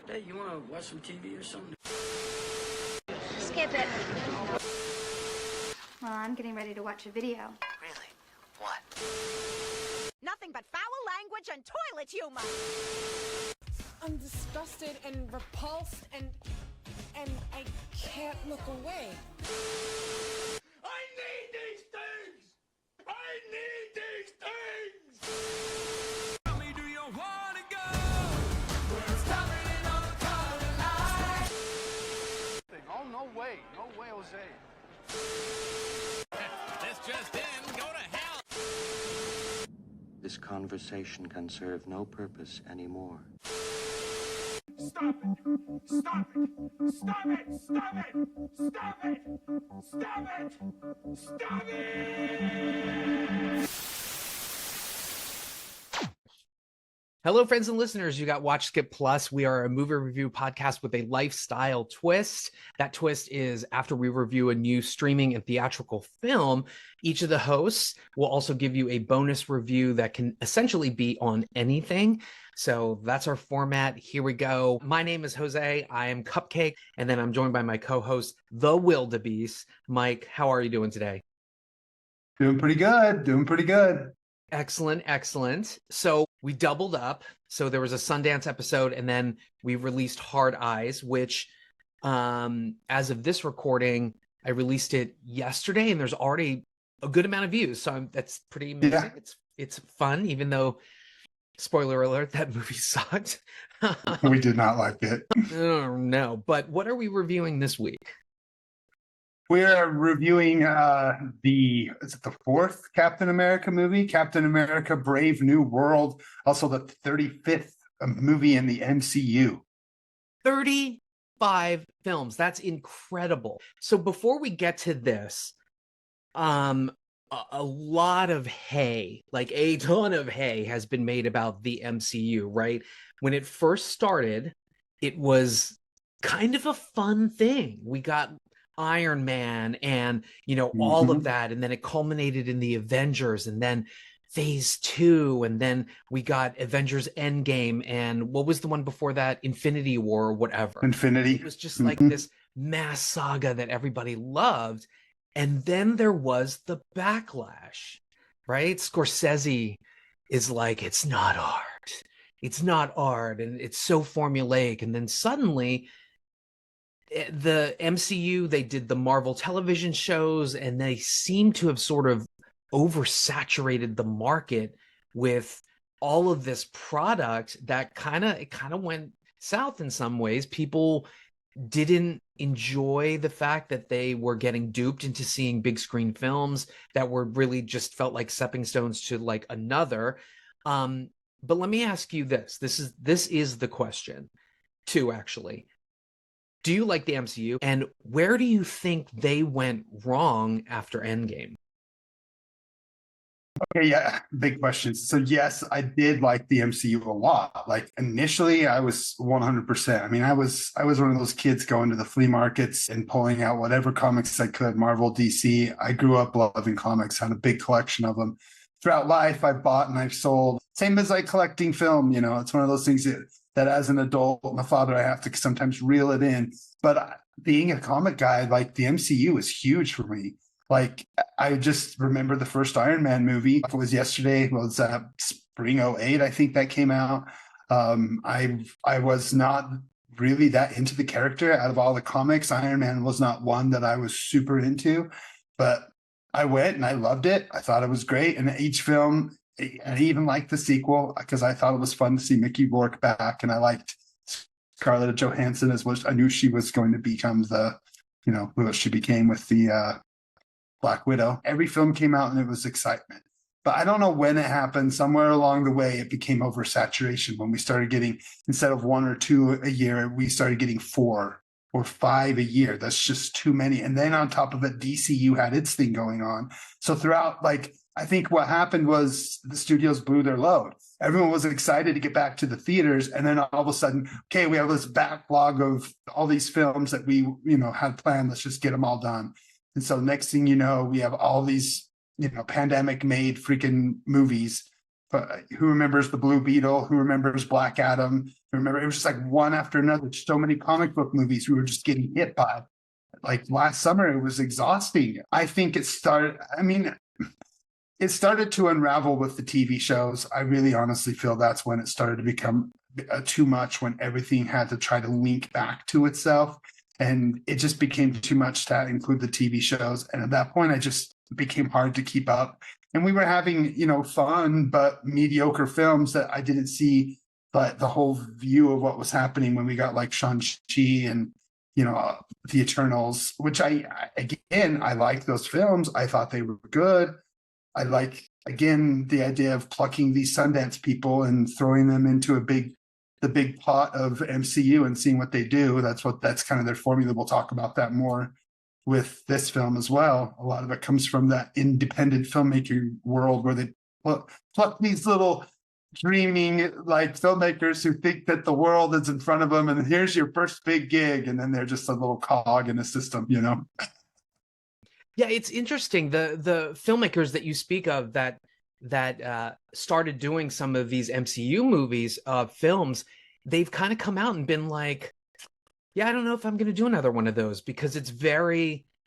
Hey, you want to watch some TV or something? Skip it. Well, I'm getting ready to watch a video. Really? What? Nothing but foul language and toilet humor. I'm disgusted and repulsed and I can't look away. I need these things! I need these things! Tell me, do you want to go? We're stopping on the color line. Oh, no way, Jose. This just in, go to hell! This conversation can serve no purpose anymore. Stop it! Stop it! Stop it! Stop it! Stop it! Stop it! Stop it! Hello, friends and listeners. You got Watch Skip Plus. We are a movie review podcast with a lifestyle twist. That twist is after we review a new streaming and theatrical film, each of the hosts will also give you a bonus review that can essentially be on anything. So that's our format. Here we go. My name is Jose. I am Cupcake. And then I'm joined by my co-host, The Wildebeest. Mike, how are you doing today? Doing pretty good. Excellent, excellent. So we doubled up. So there was a Sundance episode, and then we released Hard Eyes, which as of this recording, I released it yesterday, and there's already a good amount of views. So that's pretty amazing. Yeah. It's fun, even though, spoiler alert, that movie sucked. We did not like it. Oh, no. But what are we reviewing this week? We're reviewing the fourth Captain America movie, Captain America Brave New World, also the 35th movie in the MCU. 35 films. That's incredible. So before we get to this, a lot of hay, like a ton of hay, has been made about the MCU, right? When it first started, it was kind of a fun thing. We got Iron Man and, all of that. And then it culminated in the Avengers, and then Phase 2. And then we got Avengers Endgame. And what was the one before that? Infinity War or whatever. Infinity. It was just like this mass saga that everybody loved. And then there was the backlash, right? Scorsese is like, it's not art. It's not art. And it's so formulaic. And then suddenly the MCU, they did the Marvel television shows, and they seem to have sort of oversaturated the market with all of this product that kind of went south in some ways. People didn't enjoy the fact that they were getting duped into seeing big screen films that were really just felt like stepping stones to like another. But let me ask you this. This is the question too, actually. Do you like the MCU? And where do you think they went wrong after Endgame? Okay, yeah, big questions. So yes, I did like the MCU a lot. Like initially, I was 100%. I mean, I was one of those kids going to the flea markets and pulling out whatever comics I could, Marvel, DC. I grew up loving comics, had a big collection of them. Throughout life, I've bought and I've sold. Same as like collecting film, it's one of those things that as an adult, my father, I have to sometimes reel it in. But being a comic guy, like the MCU is huge for me. Like I just remember the first Iron Man movie. It was yesterday. It was spring 2008, I think that came out. I was not really that into the character out of all the comics. Iron Man was not one that I was super into, but I went and I loved it. I thought it was great. And each film, I even liked the sequel because I thought it was fun to see Mickey Rourke back, and I liked Scarlett Johansson as much. I knew she was going to become the, who she became with the Black Widow. Every film came out and it was excitement. But I don't know when it happened. Somewhere along the way, it became oversaturation when we started getting, instead of 1 or 2 a year, we started getting 4 or 5 a year. That's just too many. And then on top of it, DCU had its thing going on. So throughout, I think what happened was the studios blew their load. Everyone was excited to get back to the theaters. And then all of a sudden, okay, we have this backlog of all these films that we, had planned. Let's just get them all done. And so next thing you know, we have all these, pandemic made freaking movies but who remembers the Blue Beetle? Who remembers Black Adam? Who remember it was just like one after another. So many comic book movies we were just getting hit by. Like last summer, it was exhausting. I think it started. I mean, it started to unravel with the TV shows. I really honestly feel that's when it started to become too much, when everything had to try to link back to itself. And it just became too much to include the TV shows. And at that point, I just became hard to keep up. And we were having, fun, but mediocre films that I didn't see, but the whole view of what was happening when we got like Shang-Chi and, the Eternals, which I like those films. I thought they were good. I like, again, the idea of plucking these Sundance people and throwing them into the big pot of MCU and seeing what they do. That's kind of their formula. We'll talk about that more with this film as well. A lot of it comes from that independent filmmaking world where they pluck these little dreaming like filmmakers who think that the world is in front of them and here's your first big gig, and then they're just a little cog in a system, Yeah, it's interesting. The filmmakers that you speak of that started doing some of these MCU movies, films, they've kind of come out and been like, yeah, I don't know if I'm going to do another one of those, because it's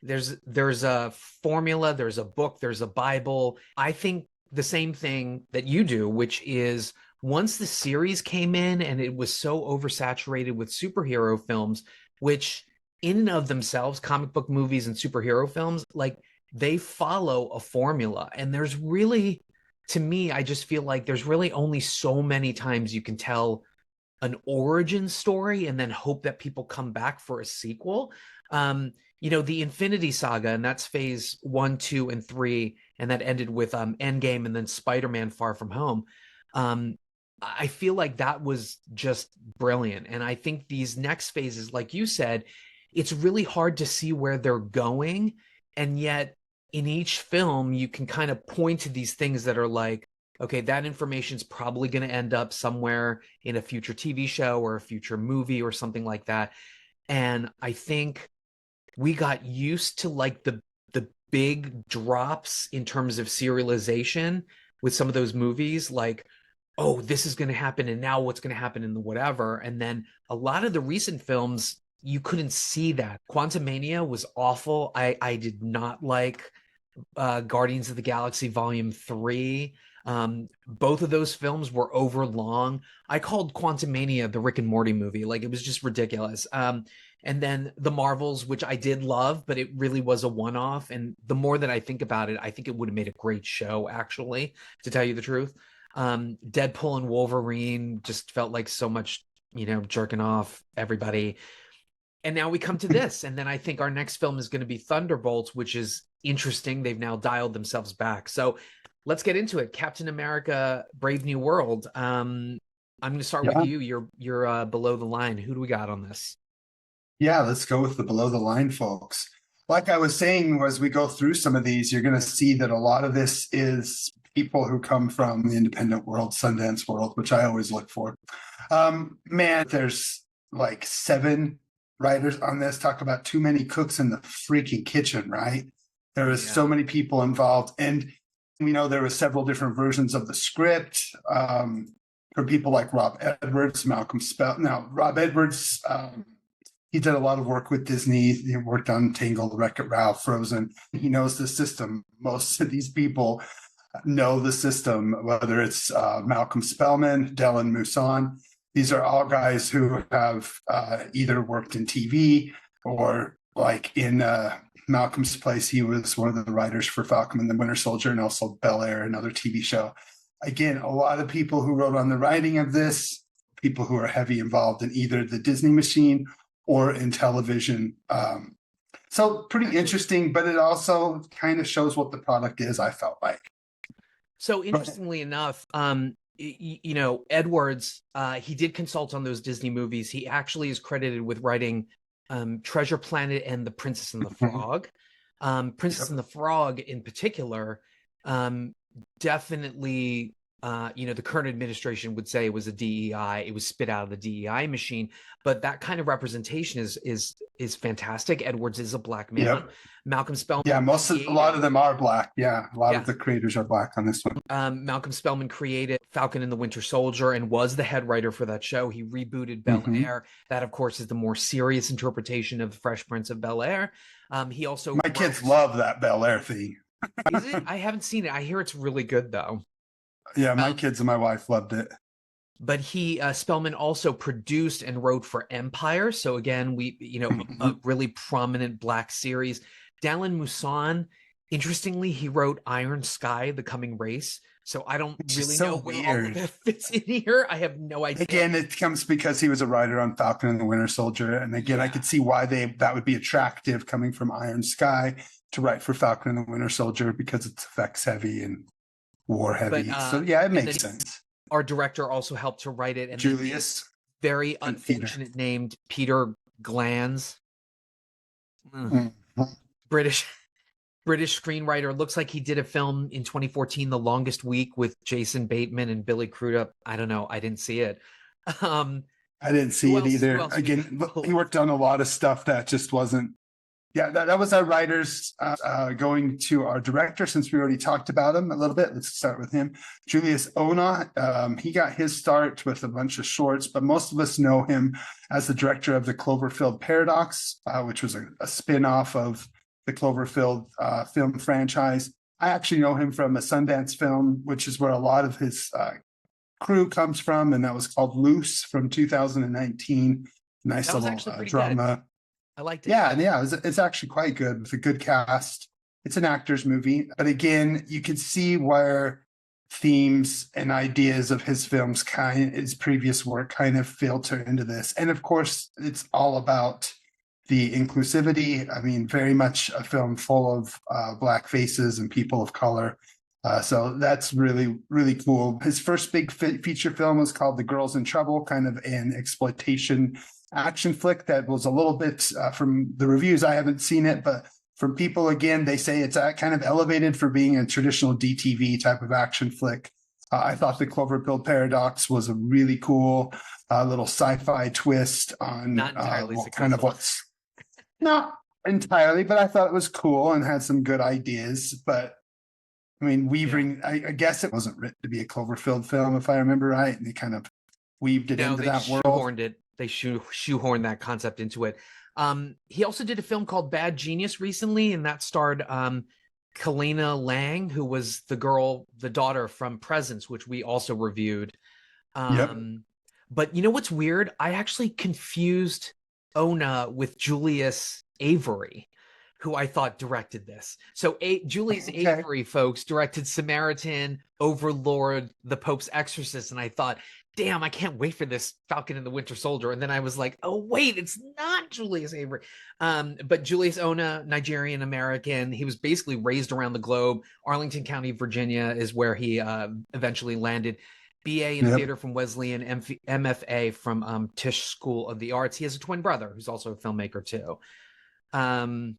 there's a formula, there's a book, there's a Bible. I think the same thing that you do, which is once the series came in and it was so oversaturated with superhero films, which in and of themselves, comic book movies and superhero films, like they follow a formula. And there's really, to me, I just feel like there's really only so many times you can tell an origin story and then hope that people come back for a sequel. The Infinity Saga, and that's phase 1, 2, and 3, and that ended with Endgame and then Spider-Man Far From Home. I feel like that was just brilliant. And I think these next phases, like you said, it's really hard to see where they're going. And yet in each film, you can kind of point to these things that are like, okay, that information is probably going to end up somewhere in a future TV show or a future movie or something like that. And I think we got used to like the big drops in terms of serialization with some of those movies, like, oh, this is going to happen, and now what's going to happen in the whatever. And then a lot of the recent films, you couldn't see that. Quantumania was awful. I did not like Guardians of the Galaxy Volume 3. Both of those films were over long. I called Quantumania the Rick and Morty movie. Like, it was just ridiculous. And then the Marvels, which I did love, but it really was a one-off. And the more that I think about it, I think it would have made a great show, actually, to tell you the truth. Deadpool and Wolverine just felt like so much, jerking off everybody. And now we come to this. And then I think our next film is going to be Thunderbolts, which is interesting. They've now dialed themselves back. So let's get into it. Captain America, Brave New World. I'm going to start with you. You're below the line. Who do we got on this? Yeah, let's go with the below the line folks. Like I was saying, as we go through some of these, you're going to see that a lot of this is people who come from the independent world, Sundance world, which I always look for. There's like 7 writers on this. Talk about too many cooks in the freaking kitchen, right? There was so many people involved. And we know there were several different versions of the script for people like Rob Edwards, Malcolm Spell. Now, Rob Edwards, he did a lot of work with Disney. He worked on Tangled, Wreck-It Ralph, Frozen. He knows the system. Most of these people know the system, whether it's Malcolm Spellman, Dylan Mousson. These are all guys who have either worked in TV or like in Malcolm's place. He was one of the writers for Falcon and the Winter Soldier and also Bel Air, another TV show. Again, a lot of people who wrote on the writing of this, people who are heavy involved in either the Disney machine or in television. So pretty interesting, but it also kind of shows what the product is, I felt like. So interestingly enough, Edwards, he did consult on those Disney movies. He actually is credited with writing Treasure Planet and The Princess and the Frog. Princess and the Frog in particular, definitely the current administration would say it was a DEI, it was spit out of the DEI machine, but that kind of representation is fantastic. Edwards is a black man. Yep. Malcolm Spellman. Yeah, a lot of them are black. Yeah, a lot of the creators are black on this one. Malcolm Spellman created Falcon and the Winter Soldier and was the head writer for that show. He rebooted Bel-Air. That, of course, is the more serious interpretation of the Fresh Prince of Bel-Air. He also my kids love that Bel-Air theme. Is it? I haven't seen it. I hear it's really good though. Yeah, my kids and my wife loved it. But Spellman also produced and wrote for Empire. So again, a really prominent black series. Dallin Moussan, interestingly, he wrote Iron Sky, The Coming Race. So I don't really know where all of that fits in here. I have no idea. Again, it comes because he was a writer on Falcon and the Winter Soldier. And again, I could see why that would be attractive coming from Iron Sky to write for Falcon and the Winter Soldier, because it's effects heavy and war heavy. So yeah, it makes sense. Our director also helped to write it. And Julius. Very unfortunate named Peter Glanz. British screenwriter. Looks like he did a film in 2014, The Longest Week, with Jason Bateman and Billy Crudup. I don't know. I didn't see it. I didn't see it either. Again, he worked on a lot of stuff that just wasn't. Yeah, that was our writers. Going to our director, since we already talked about him a little bit. Let's start with him. Julius Ona. He got his start with a bunch of shorts, but most of us know him as the director of the Cloverfield Paradox, which was a spin-off of the Cloverfield film franchise. I actually know him from a Sundance film, which is where a lot of his crew comes from, and that was called Loose from 2019. Nice little drama. Good. I liked it. Yeah, it's actually quite good with a good cast. It's an actor's movie, but again, you can see where themes and ideas of his films, his previous work, kind of filter into this. And of course, it's all about the inclusivity. I mean, very much a film full of black faces and people of color. So that's really, really cool. His first big feature film was called The Girls in Trouble, kind of an exploitation action flick that was a little bit, from the reviews, I haven't seen it, but from people, again, they say it's kind of elevated for being a traditional DTV type of action flick. I thought the Cloverfield Paradox was a really cool little sci-fi twist on not entirely kind of what's not entirely, but I thought it was cool and had some good ideas. But I mean, weaving, I guess it wasn't written to be a Cloverfield film, if I remember right, and they kind of weaved it into that world. They shoehorned that concept into it. He also did a film called Bad Genius recently, and that starred Kalena Lang, who was the daughter from Presence, which we also reviewed. But you know what's weird? I actually confused Ona with Julius Avery, who I thought directed this. So Julius Avery, folks, directed Samaritan, Overlord, The Pope's Exorcist, and I thought, damn, I can't wait for this Falcon and the Winter Soldier. And then I was like, oh, wait, it's not Julius Avery. But Julius Ona, Nigerian American, he was basically raised around the globe. Arlington County, Virginia is where he eventually landed. BA in theater from Wesleyan, MFA from Tisch School of the Arts. He has a twin brother who's also a filmmaker too. And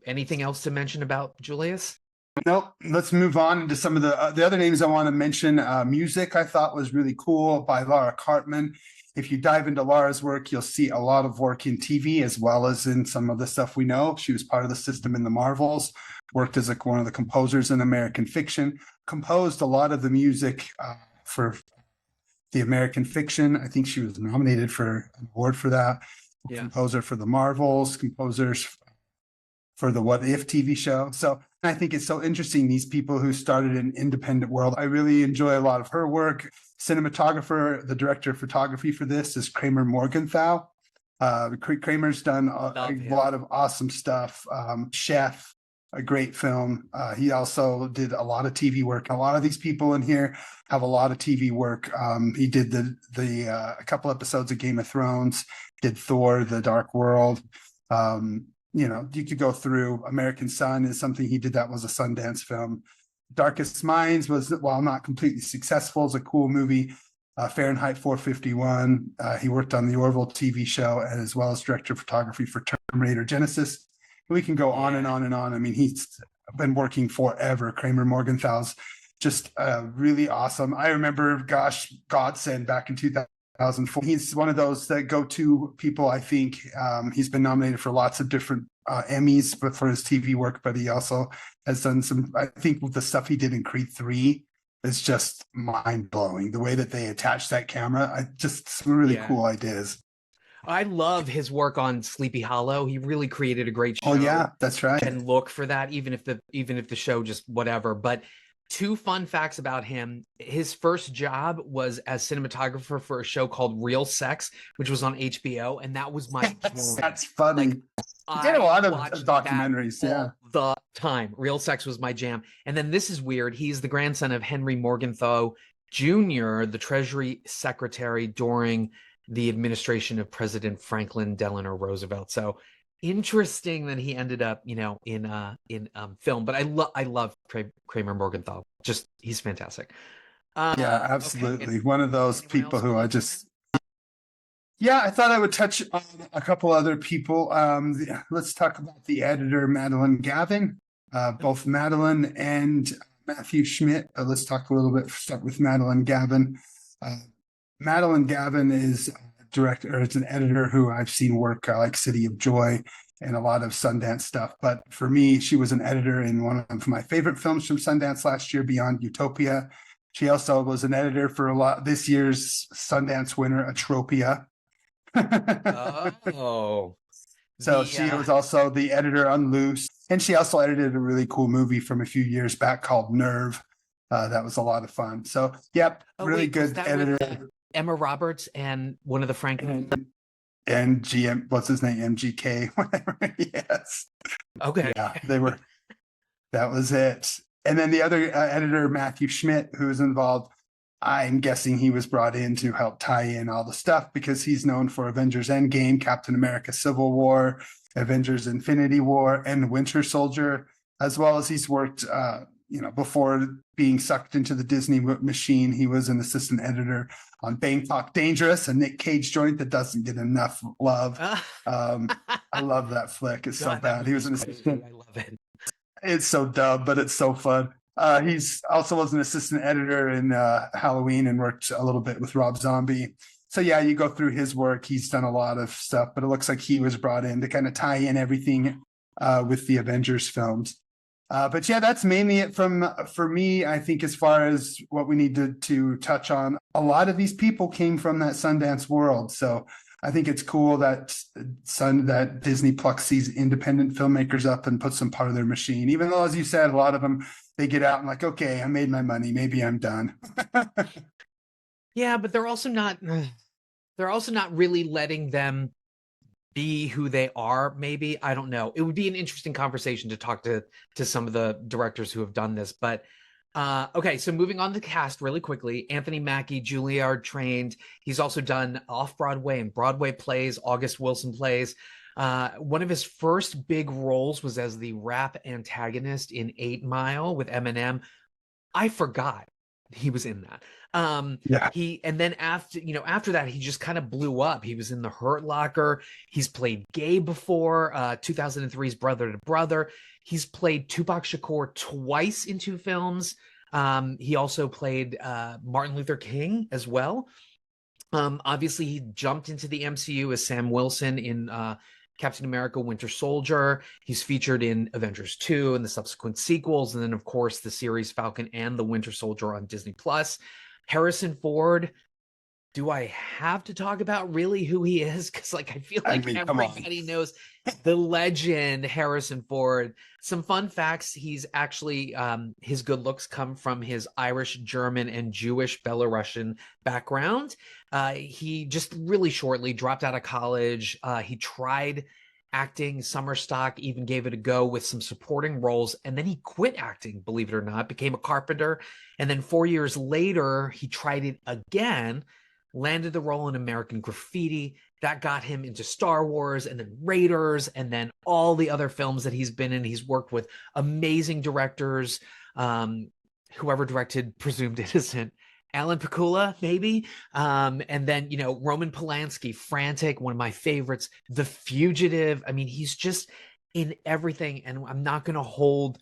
anything else to mention about Julius? Nope. Let's move on into some of the other names I want to mention. Music I thought was really cool by Lara Cartman. If you dive into Lara's work, you'll see a lot of work in TV as well as in some of the stuff we know. She was part of the system in the Marvels, worked as one of the composers in American Fiction, composed a lot of the music for the American Fiction. I think she was nominated for an award for that. Composer for the Marvels, composers for the What If TV show. So I think it's so interesting, these people who started an independent world. I really enjoy a lot of her work. Cinematographer, the director of photography for this is Kramer Morgenthau. Kramer's done a lot of awesome stuff. Chef, a great film. He also did a lot of TV work. A lot of these people in here have a lot of TV work. He did a couple episodes of Game of Thrones, did Thor, The Dark World. You could go through. American Sun is something he did that was a Sundance film. Darkest Minds was, while not completely successful, is a cool movie. Fahrenheit 451. He worked on the Orville TV show as well as director of photography for Terminator Genesis. We can go on and on and on. I mean, he's been working forever. Kramer Morgenthau's just really awesome. I remember, gosh, Godsend back in 2004. He's one of those that go-to people, I think. He's been nominated for lots of different Emmys, but for his TV work, but he also has done some, I think with the stuff he did in Creed 3 is just mind-blowing. The way that they attach that camera, just some really cool ideas. I love his work on Sleepy Hollow. He really created a great show. Oh yeah, that's right. And look for that, even if the show just whatever. But two fun facts about him. His first job was as cinematographer for a show called Real Sex, which was on HBO. And that was my That's funny. He did a lot of documentaries, all the time. Real Sex was my jam. And then this is weird. He's the grandson of Henry Morgenthau Jr., the Treasury Secretary during the administration of President Franklin Delano Roosevelt. So interesting that he ended up, in film. But I love Kramer Morgenthau. Just he's fantastic. Yeah, absolutely. Okay. One of those people who I just. Yeah, I thought I would touch on a couple other people. Let's talk about the editor, Madeline Gavin. Both Madeline and Matthew Schmidt. Let's talk a little bit. Start with Madeline Gavin. Madeline Gavin is a director, or it's an editor who I've seen work like City of Joy and a lot of Sundance stuff. But for me, she was an editor in one of my favorite films from Sundance last year, Beyond Utopia. She also was an editor for a lot this year's Sundance winner, Atropia. So she was also the editor on Loose, and she also edited a really cool movie from a few years back called Nerve. That was a lot of fun. So, yep, really good editor. Emma Roberts and one of the Franklin and GM, what's his name? MGK, whatever. Yes. Okay. Yeah, they were. That was it. And then the other editor, Matthew Schmidt, who was involved. I'm guessing he was brought in to help tie in all the stuff because he's known for Avengers Endgame, Captain America Civil War, Avengers Infinity War, and Winter Soldier, as well as he's worked, before being sucked into the Disney machine. He was an assistant editor on Bangkok Dangerous, a Nick Cage joint that doesn't get enough love. I love that flick. It's so bad. He was an assistant. I love it. It's so dumb, but it's so fun. He's also was an assistant editor in Halloween and worked a little bit with Rob Zombie. So yeah, you go through his work. He's done a lot of stuff, but it looks like he was brought in to kind of tie in everything with the Avengers films. But yeah, that's mainly it for me. I think as far as what we need to touch on, a lot of these people came from that Sundance world. So I think it's cool that Disney plucks these independent filmmakers up and puts them part of their machine. Even though, as you said, a lot of them, they get out and like, okay, I made my money. Maybe I'm done. Yeah, but they're also not really letting them be who they are. Maybe, I don't know. It would be an interesting conversation to talk to some of the directors who have done this. But okay, so moving on to the cast really quickly. Anthony Mackie, Juilliard trained. He's also done off-Broadway and Broadway plays, August Wilson plays. One of his first big roles was as the rap antagonist in 8 Mile with Eminem. I forgot he was in that. And then after that, he just kind of blew up. He was in The Hurt Locker. He's played gay before, 2003's Brother to Brother. He's played Tupac Shakur twice in 2 films. He also played Martin Luther King as well. Obviously, he jumped into the MCU as Sam Wilson in Captain America Winter Soldier. He's featured in Avengers 2 and the subsequent sequels. And then, of course, the series Falcon and the Winter Soldier on Disney+. Harrison Ford, do I have to talk about really who he is? Because I feel like everybody knows the legend Harrison Ford. Some fun facts. He's actually, his good looks come from his Irish, German, and Jewish Belarusian background. He just really shortly dropped out of college. He tried acting, summer stock, even gave it a go with some supporting roles. And then he quit acting, believe it or not, became a carpenter. And then 4 years later, he tried it again, landed the role in American Graffiti. That got him into Star Wars and then Raiders and then all the other films that he's been in. He's worked with amazing directors, whoever directed Presumed Innocent, Alan Pakula, maybe. And then, Roman Polanski, Frantic, one of my favorites, The Fugitive. I mean, he's just in everything. And I'm not going to hold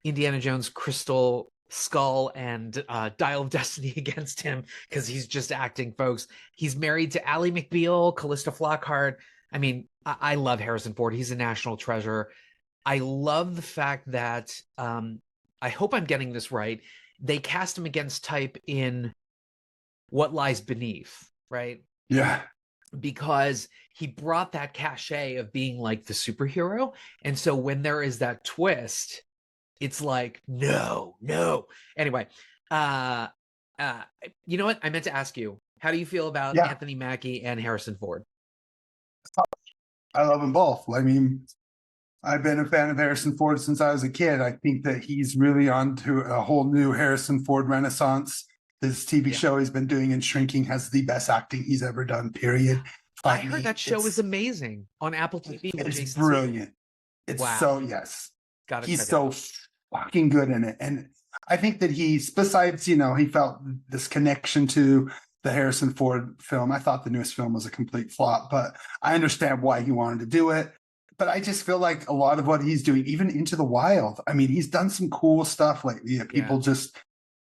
Indiana Jones Crystal Skull and Dial of Destiny against him because he's just acting, folks. He's married to Ally McBeal, Callista Flockhart. I mean, I love Harrison Ford. He's a national treasure. I love the fact that I hope I'm getting this right. They cast him against type in What Lies Beneath, right? Yeah. Because he brought that cachet of being like the superhero. And so when there is that twist, it's like, no. Anyway, you know what? I meant to ask you, how do you feel about Anthony Mackie and Harrison Ford? I love them both. I mean, I've been a fan of Harrison Ford since I was a kid. I think that he's really on to a whole new Harrison Ford renaissance. This TV show he's been doing in Shrinking has the best acting he's ever done, period. I heard that show is amazing on Apple TV. It's brilliant. It's he's so fucking good in it. And I think that besides, he felt this connection to the Harrison Ford film. I thought the newest film was a complete flop, but I understand why he wanted to do it. But I just feel like a lot of what he's doing, even Into the Wild, I mean, he's done some cool stuff lately that people just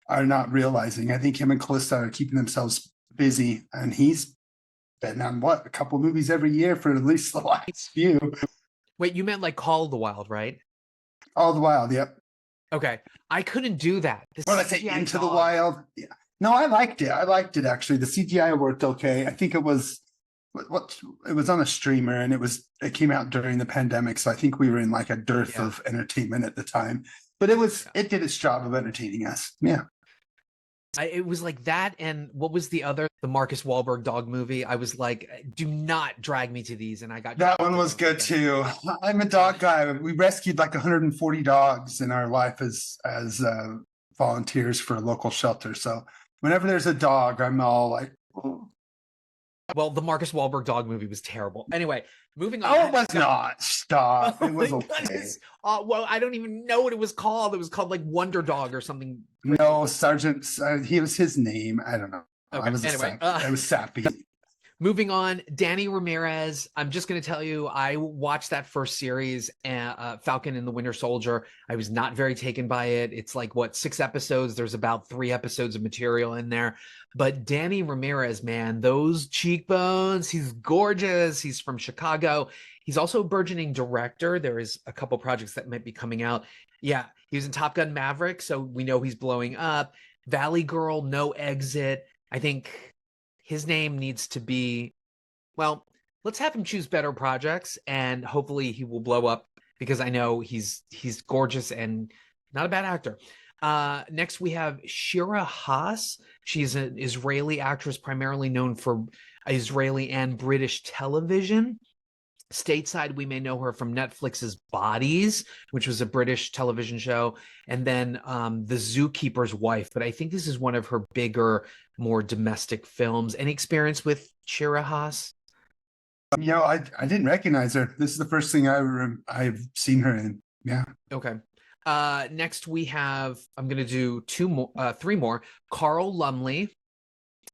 are not realizing. I think him and Callista are keeping themselves busy, and he's been on a couple movies every year for at least the last few. Wait, you meant like Call of the Wild, right? All the Wild, yep. Okay, I couldn't do that. Well, I say Into the Wild. Yeah. No, I liked it. I liked it actually. The CGI worked okay. I think it was it was on a streamer, and it came out during the pandemic, so I think we were in like a dearth of entertainment at the time. But it did its job of entertaining us. Yeah. It was like that, and what was the Marcus Wahlberg dog movie? I was like, do not drag me to these, and I got that one was good too. I'm a dog guy. We rescued like 140 dogs in our life as volunteers for a local shelter. So whenever there's a dog, I'm all like, oh. Well, the Marcus Wahlberg dog movie was terrible. Anyway, moving on. Oh, it was not. Stop. It was okay. Well, I don't even know what it was called. It was called like Wonder Dog or something. No, Sergeant. He was his name. I don't know. Okay. I was sappy. Moving on, Danny Ramirez. I'm just going to tell you, I watched that first series, Falcon and the Winter Soldier. I was not very taken by it. It's like, 6 episodes? There's about 3 episodes of material in there. But Danny Ramirez, man, those cheekbones, he's gorgeous. He's from Chicago. He's also a burgeoning director. There is a couple projects that might be coming out. Yeah, he was in Top Gun Maverick, so we know he's blowing up. Valley Girl, No Exit. I think his name needs to be, well, let's have him choose better projects, and hopefully he will blow up, because I know he's gorgeous and not a bad actor. Next, we have Shira Haas. She's an Israeli actress primarily known for Israeli and British television. Stateside, we may know her from Netflix's Bodies, which was a British television show, and then The Zookeeper's Wife. But I think this is one of her bigger, more domestic films. Any experience with Shira Haas? I didn't recognize her. This is the first thing I've seen her in. Yeah. Okay. Next we have, I'm going to do 3 more. Carl Lumley.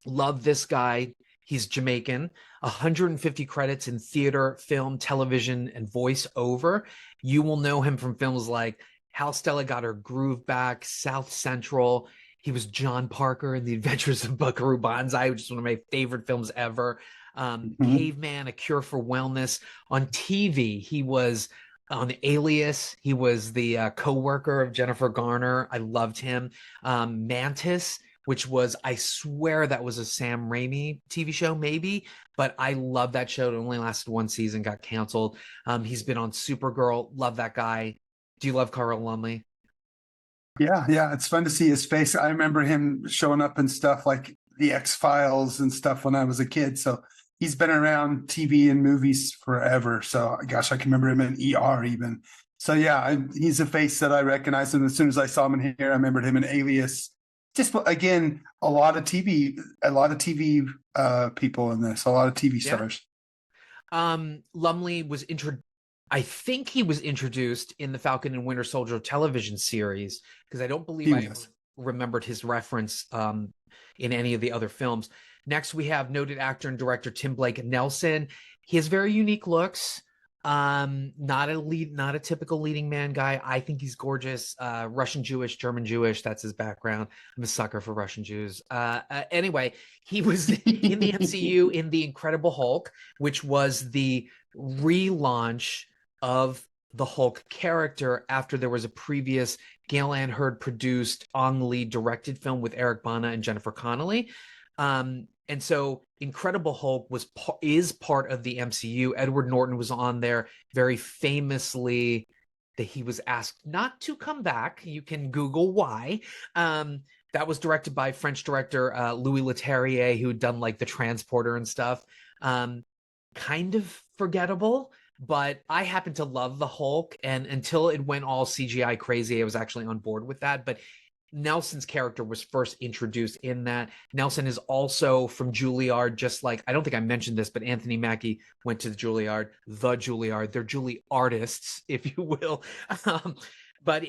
Love this guy. He's Jamaican. 150 credits in theater, film, television, and voiceover. You will know him from films like How Stella Got Her Groove Back, South Central. He was John Parker in The Adventures of Buckaroo Banzai, which is one of my favorite films ever. Caveman, A Cure for Wellness. On TV, he was on Alias. He was the co-worker of Jennifer Garner. I loved him. Mantis, which was, I swear that was a Sam Raimi TV show, maybe, but I love that show. It only lasted 1 season, got canceled. He's been on Supergirl. Love that guy. Do you love Carl Lumley? Yeah. It's fun to see his face. I remember him showing up in stuff like The X-Files and stuff when I was a kid. So he's been around TV and movies forever. So, gosh, I can remember him in ER even. So, yeah, he's a face that I recognize. And as soon as I saw him in here, I remembered him in Alias. Just, again, a lot of TV people in this, a lot of TV stars. Lumley was I think he was introduced in the Falcon and Winter Soldier television series, because I don't believe I remembered his reference in any of the other films. Next, we have noted actor and director Tim Blake Nelson. He has very unique looks. Not a typical leading man guy. I think he's gorgeous. Russian Jewish, German Jewish, that's his background. I'm a sucker for Russian Jews. Anyway, he was in the MCU in The Incredible Hulk, which was the relaunch of the Hulk character after there was a previous Gail Ann Hurd produced, Ang Lee directed film with Eric Bana and Jennifer Connelly. And so Incredible Hulk is part of the MCU. Edward Norton was on there very famously that he was asked not to come back. You can Google why. That was directed by French director Louis Leterrier, who had done like The Transporter and stuff. Kind of forgettable, but I happen to love the Hulk. And until it went all CGI crazy, I was actually on board with that. But Nelson's character was first introduced in that. Nelson is also from Juilliard, just like, I don't think I mentioned this, but Anthony Mackie went to the Juilliard. They're Juilliardists, if you will. But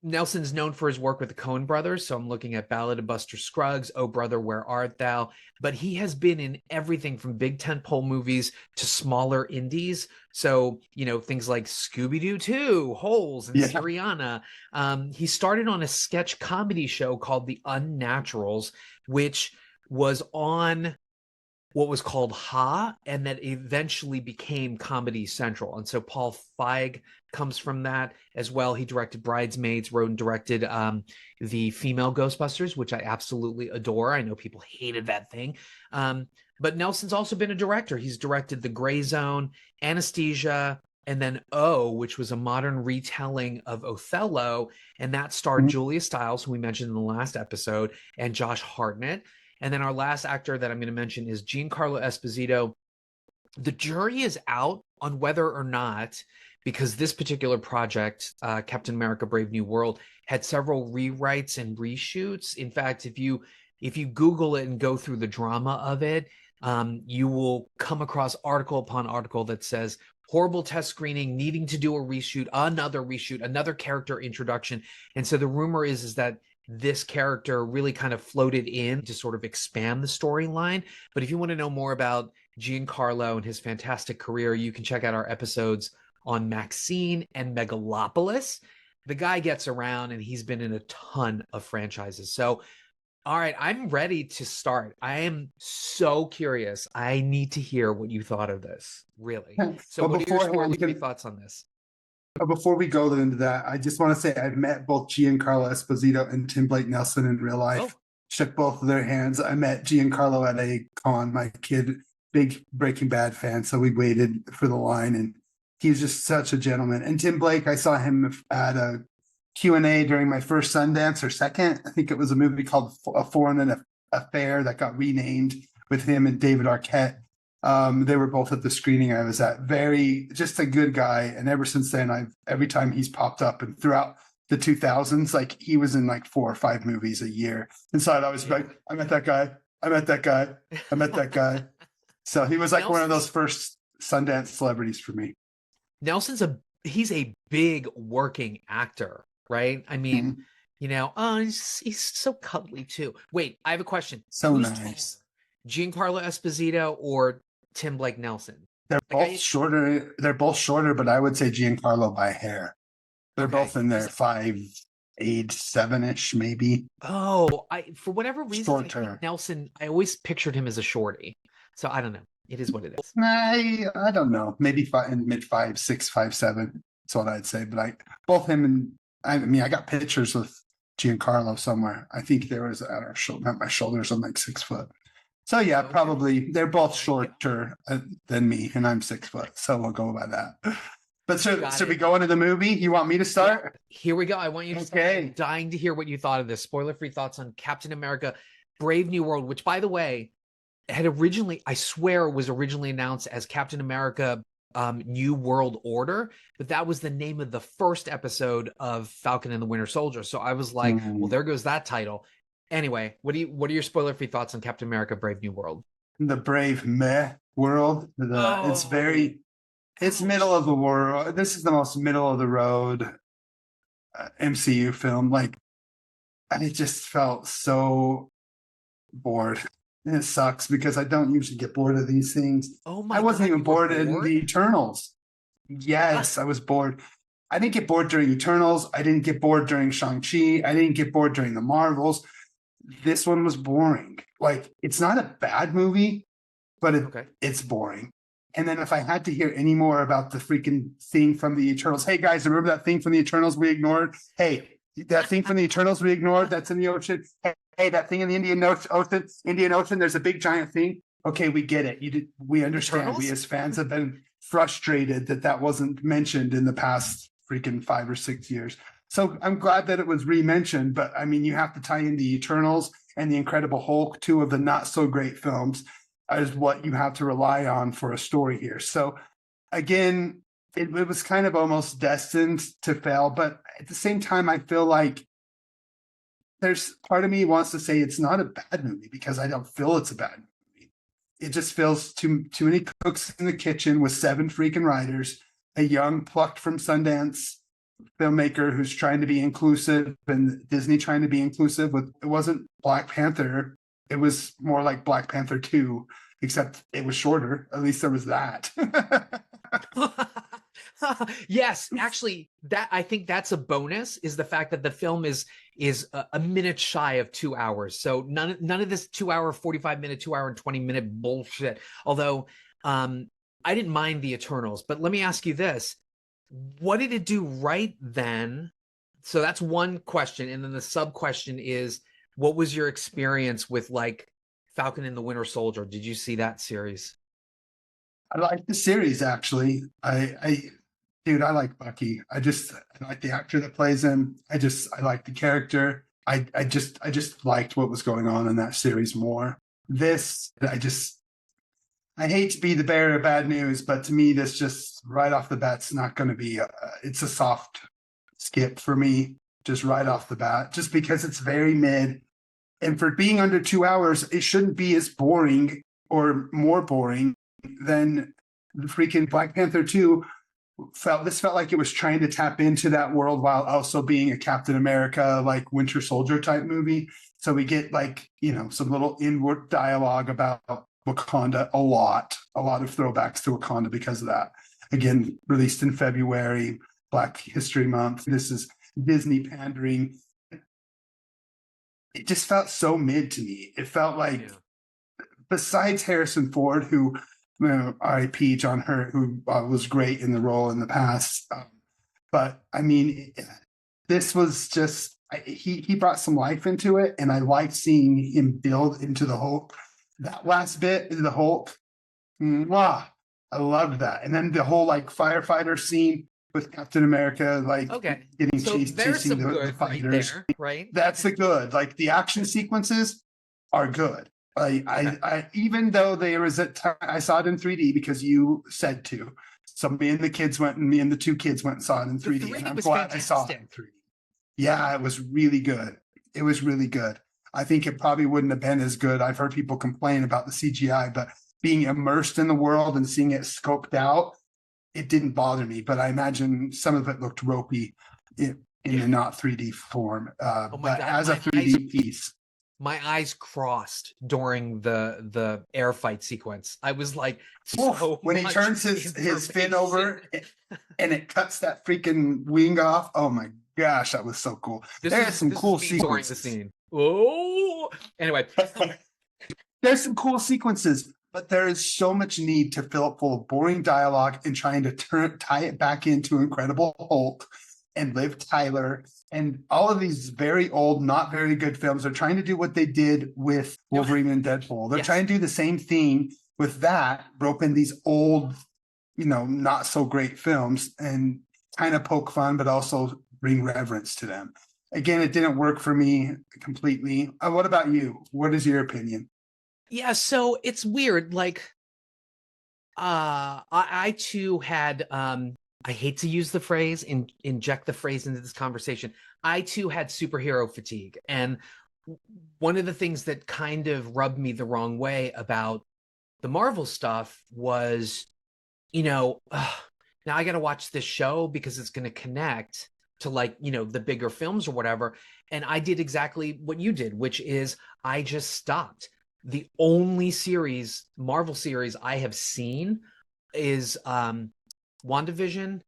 Nelson's known for his work with the Coen brothers. So I'm looking at Ballad of Buster Scruggs, Oh Brother, Where Art Thou? But he has been in everything from big tentpole movies to smaller indies. So, things like Scooby-Doo 2, Holes, and Syriana. He started on a sketch comedy show called The Unnaturals, which was on what was called Ha, and that eventually became Comedy Central. And so Paul Feig comes from that as well. He directed Bridesmaids, wrote and directed the female Ghostbusters, which I absolutely adore. I know people hated that thing. But Nelson's also been a director. He's directed The Gray Zone, Anesthesia, and then which was a modern retelling of Othello. And that starred Julia Stiles, who we mentioned in the last episode, and Josh Hartnett. And then our last actor that I'm going to mention is Giancarlo Esposito. The jury is out on whether or not, because this particular project, Captain America: Brave New World, had several rewrites and reshoots. In fact, if you Google it and go through the drama of it, you will come across article upon article that says horrible test screening, needing to do a reshoot, another character introduction. And so the rumor is that this character really kind of floated in to sort of expand the storyline. But if you want to know more about Giancarlo and his fantastic career, you can check out our episodes on Maxine and Megalopolis. The guy gets around and he's been in a ton of franchises. So, all right, I'm ready to start. I am so curious. I need to hear what you thought of this, really. So what are your thoughts on this? Before we go into that, I just want to say I've met both Giancarlo Esposito and Tim Blake Nelson in real life. Shook both of their hands. I met Giancarlo at a con. My kid, big Breaking Bad fan, so we waited for the line, and he's just such a gentleman. And Tim Blake, I saw him at a Q&A during my first Sundance or second. I think it was a movie called A Foreign Affair that got renamed with him and David Arquette. They were both at the screening I was at. Just a good guy. And ever since then, every time he's popped up, and throughout the 2000s, like he was in like 4 or 5 movies a year. And so I'd always be like, I met that guy. I met that guy. I met that guy. So he was like one of those first Sundance celebrities for me. He's a big working actor, right? I mean, he's so cuddly too. Wait, I have a question. So nice. Giancarlo Esposito or Tim Blake Nelson? They're both shorter. They're both shorter, but I would say Giancarlo by hair. They're both in their 5'8", 7-ish, maybe. Oh, for whatever reason, I think Nelson, I always pictured him as a shorty. So I don't know. It is what it is. I don't know. Maybe in mid 5'6", 5'7". That's what I'd say. But both him and I got pictures with Giancarlo somewhere. I think there was at my shoulders. I'm like 6 foot. So yeah, probably they're both shorter than me, and I'm 6 foot. So we'll go by that. But so we go into the movie. You want me to start? Yeah. Here we go. I want you to start. I'm dying to hear what you thought of this. Spoiler-free thoughts on Captain America: Brave New World, which, by the way, was originally announced as Captain America New World Order, but that was the name of the first episode of Falcon and the Winter Soldier. So I was like, well, there goes that title. Anyway, what are your spoiler-free thoughts on Captain America: Brave New World? The Brave Meh World. It's middle of the world. This is the most middle of the road MCU film. Like, I just felt so bored. And it sucks because I don't usually get bored of these things. Oh my! I wasn't even bored in the Eternals. Yes, I was bored. I didn't get bored during Eternals. I didn't get bored during Shang-Chi. I didn't get bored during the Marvels. This one was boring. Like, it's not a bad movie, but it's boring. And then if I had to hear any more about the freaking thing from the Eternals, hey guys, remember that thing from the Eternals we ignored? Hey, that thing from the Eternals we ignored that's in the ocean. Hey, that thing in the Indian Ocean, there's a big giant thing. Okay, we get it. We understand. Eternals? We as fans have been frustrated that wasn't mentioned in the past freaking 5 or 6 years. So I'm glad that it was re-mentioned, but I mean, you have to tie in the Eternals and the Incredible Hulk, 2 of the not so great films, is what you have to rely on for a story here. So again, it was kind of almost destined to fail, but at the same time, I feel like there's part of me wants to say it's not a bad movie because I don't feel it's a bad movie. It just feels too many cooks in the kitchen with 7 freaking writers, a young plucked from Sundance filmmaker who's trying to be inclusive, and Disney trying to be inclusive with, it wasn't Black Panther. It was more like Black Panther 2, except it was shorter. At least there was that. Yes, actually, that I think that's a bonus, is the fact that the film is a minute shy of 2 hours. So none of this 2 hour, 45-minute, 2 hour and 20-minute bullshit. Although I didn't mind the Eternals, but let me ask you this. What did it do right then? So that's one question. And then the sub question is, what was your experience with like Falcon and the Winter Soldier? Did you see that series? I like the series, actually. Dude, I like Bucky. I like the actor that plays him. I like the character. I just liked what was going on in that series more. This, I hate to be the bearer of bad news, but to me, this just right off the bat's not going to be, it's a soft skip for me, just right off the bat, just because it's very mid. And for being under 2 hours, it shouldn't be as boring or more boring than the freaking Black Panther 2. This felt like it was trying to tap into that world while also being a Captain America, like Winter Soldier type movie. So we get like, some little inward dialogue about Wakanda, a lot of throwbacks to Wakanda because of that. Again, released in February, Black History Month. This is Disney pandering. It just felt so mid to me. It felt like, besides Harrison Ford, who, R.I.P. John Hurt, who was great in the role in the past. But I mean, this was just, he brought some life into it, and I liked seeing him build into the Hulk. That last bit in the Hulk, I loved that. And then the whole like firefighter scene with Captain America, like getting chasing the fighters. Right? That's the good. Like the action sequences are good. I even though there was I saw it in 3D because you said to. So me and the 2 kids went and saw it in 3D. And I'm glad I saw it in 3D. Yeah, it was really good. It was really good. I think it probably wouldn't have been as good. I've heard people complain about the CGI, but being immersed in the world and seeing it scoped out, it didn't bother me. But I imagine some of it looked ropey in the not 3D form. But God, as a 3D piece. My eyes crossed during the air fight sequence. I was like, when he turns his fin over and it cuts that freaking wing off. Oh my gosh, that was so cool. There's some cool sequences. The scene. Oh, anyway, there's some cool sequences, but there is so much need to fill it full of boring dialogue and trying to tie it back into Incredible Hulk and Liv Tyler and all of these very old, not very good films. They're trying to do what they did with Wolverine and Deadpool. They're trying to do the same thing with that, rope in these old, not so great films and kind of poke fun, but also bring reverence to them. Again, it didn't work for me completely. What about you? What is your opinion? Yeah, so it's weird. Like, I too had, I hate to use the phrase, inject the phrase into this conversation. I too had superhero fatigue. And one of the things that kind of rubbed me the wrong way about the Marvel stuff was, now I got to watch this show because it's going to connect to like, the bigger films or whatever. And I did exactly what you did, which is I just stopped. The only Marvel series I have seen is WandaVision,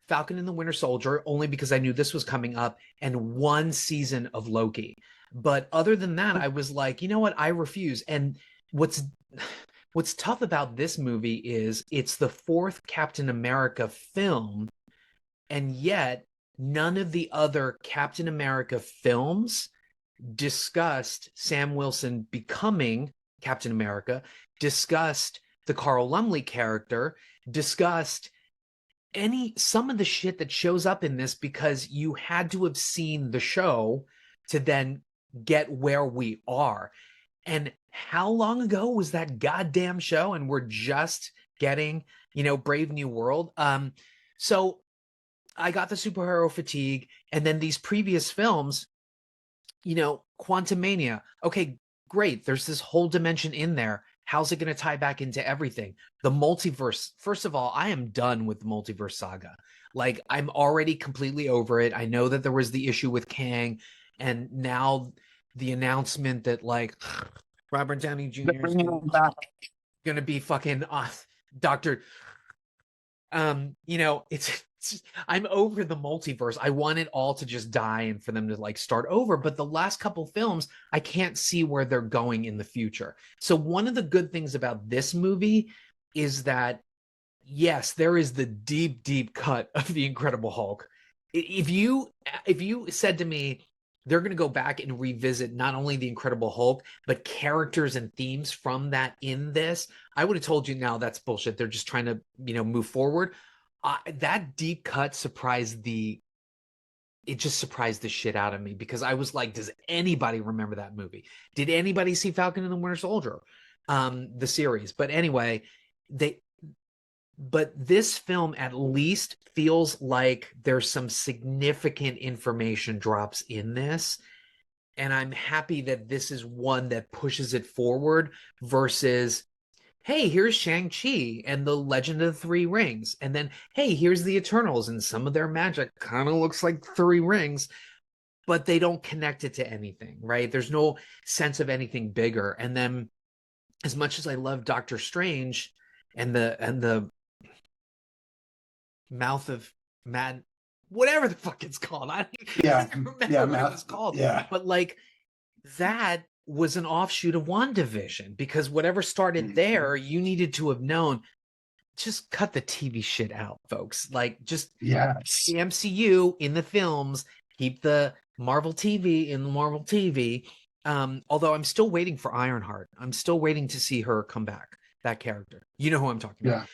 Falcon and the Winter Soldier, only because I knew this was coming up, and 1 season of Loki. But other than that, I was like, you know what? I refuse. And what's tough about this movie is it's the 4th Captain America film, and yet none of the other Captain America films discussed Sam Wilson becoming Captain America, discussed the Carl Lumley character, discussed some of the shit that shows up in this, because you had to have seen the show to then get where we are. And how long ago was that goddamn show? And we're just getting, Brave New World. So I got the superhero fatigue, and then these previous films, Quantumania. Okay, great. There's this whole dimension in there. How's it going to tie back into everything? The multiverse. First of all, I am done with the multiverse saga. Like, I'm already completely over it. I know that there was the issue with Kang, and now the announcement that, like, Robert Downey Jr. is going to be fucking Dr. I'm over the multiverse. I want it all to just die and for them to like start over. But the last couple films, I can't see where they're going in the future. So one of the good things about this movie is that, yes, there is the deep, deep cut of the Incredible Hulk. If you said to me, they're going to go back and revisit not only the Incredible Hulk, but characters and themes from that in this, I would have told you, now that's bullshit. They're just trying to, move forward. That deep cut surprised the shit out of me, because I was like, does anybody remember that movie? Did anybody see Falcon and the Winter Soldier, the series? But anyway, but this film at least feels like there's some significant information drops in this. And I'm happy that this is one that pushes it forward versus, hey, here's Shang-Chi and the Legend of the Three Rings. And then, hey, here's the Eternals, and some of their magic kind of looks like Three Rings, but they don't connect it to anything, right? There's no sense of anything bigger. And then, as much as I love Doctor Strange and the Mouth of Mad, whatever the fuck it's called, I don't even remember what it was called. Yeah. But like, that was an offshoot of WandaVision, because whatever started there, you needed to have known. Just cut the TV shit out, folks. Like, just the MCU in the films, keep the Marvel TV in the Marvel TV. Although I'm still waiting for Ironheart. I'm still waiting to see her come back, that character. You know who I'm talking about.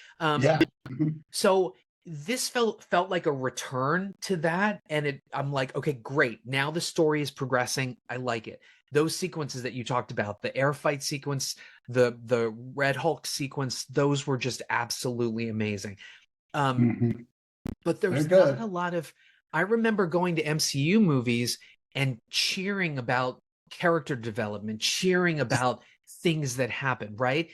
So this felt like a return to that. And I'm like, okay, great. Now the story is progressing. I like it. Those sequences that you talked about, the air fight sequence, the Red Hulk sequence, those were just absolutely amazing. But there was not a lot of, I remember going to MCU movies and cheering about character development, cheering about things that happen, right?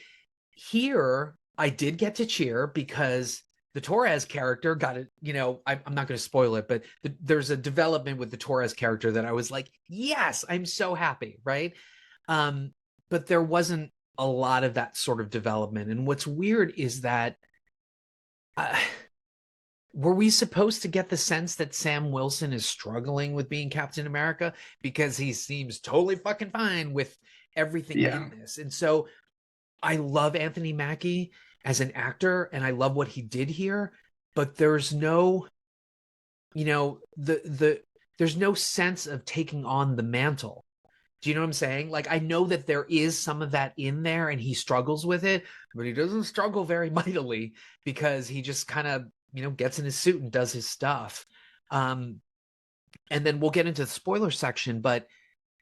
Here, I did get to cheer because the Torres character got it, I'm not going to spoil it, but there's a development with the Torres character that I was like, yes, I'm so happy, right? But there wasn't a lot of that sort of development. And what's weird is that, were we supposed to get the sense that Sam Wilson is struggling with being Captain America? Because he seems totally fucking fine with everything in this. And so I love Anthony Mackie as an actor, and I love what he did here, but there's no, there's no sense of taking on the mantle. Do you know what I'm saying? Like, I know that there is some of that in there and he struggles with it, but he doesn't struggle very mightily, because he just kind of, gets in his suit and does his stuff. And then we'll get into the spoiler section, but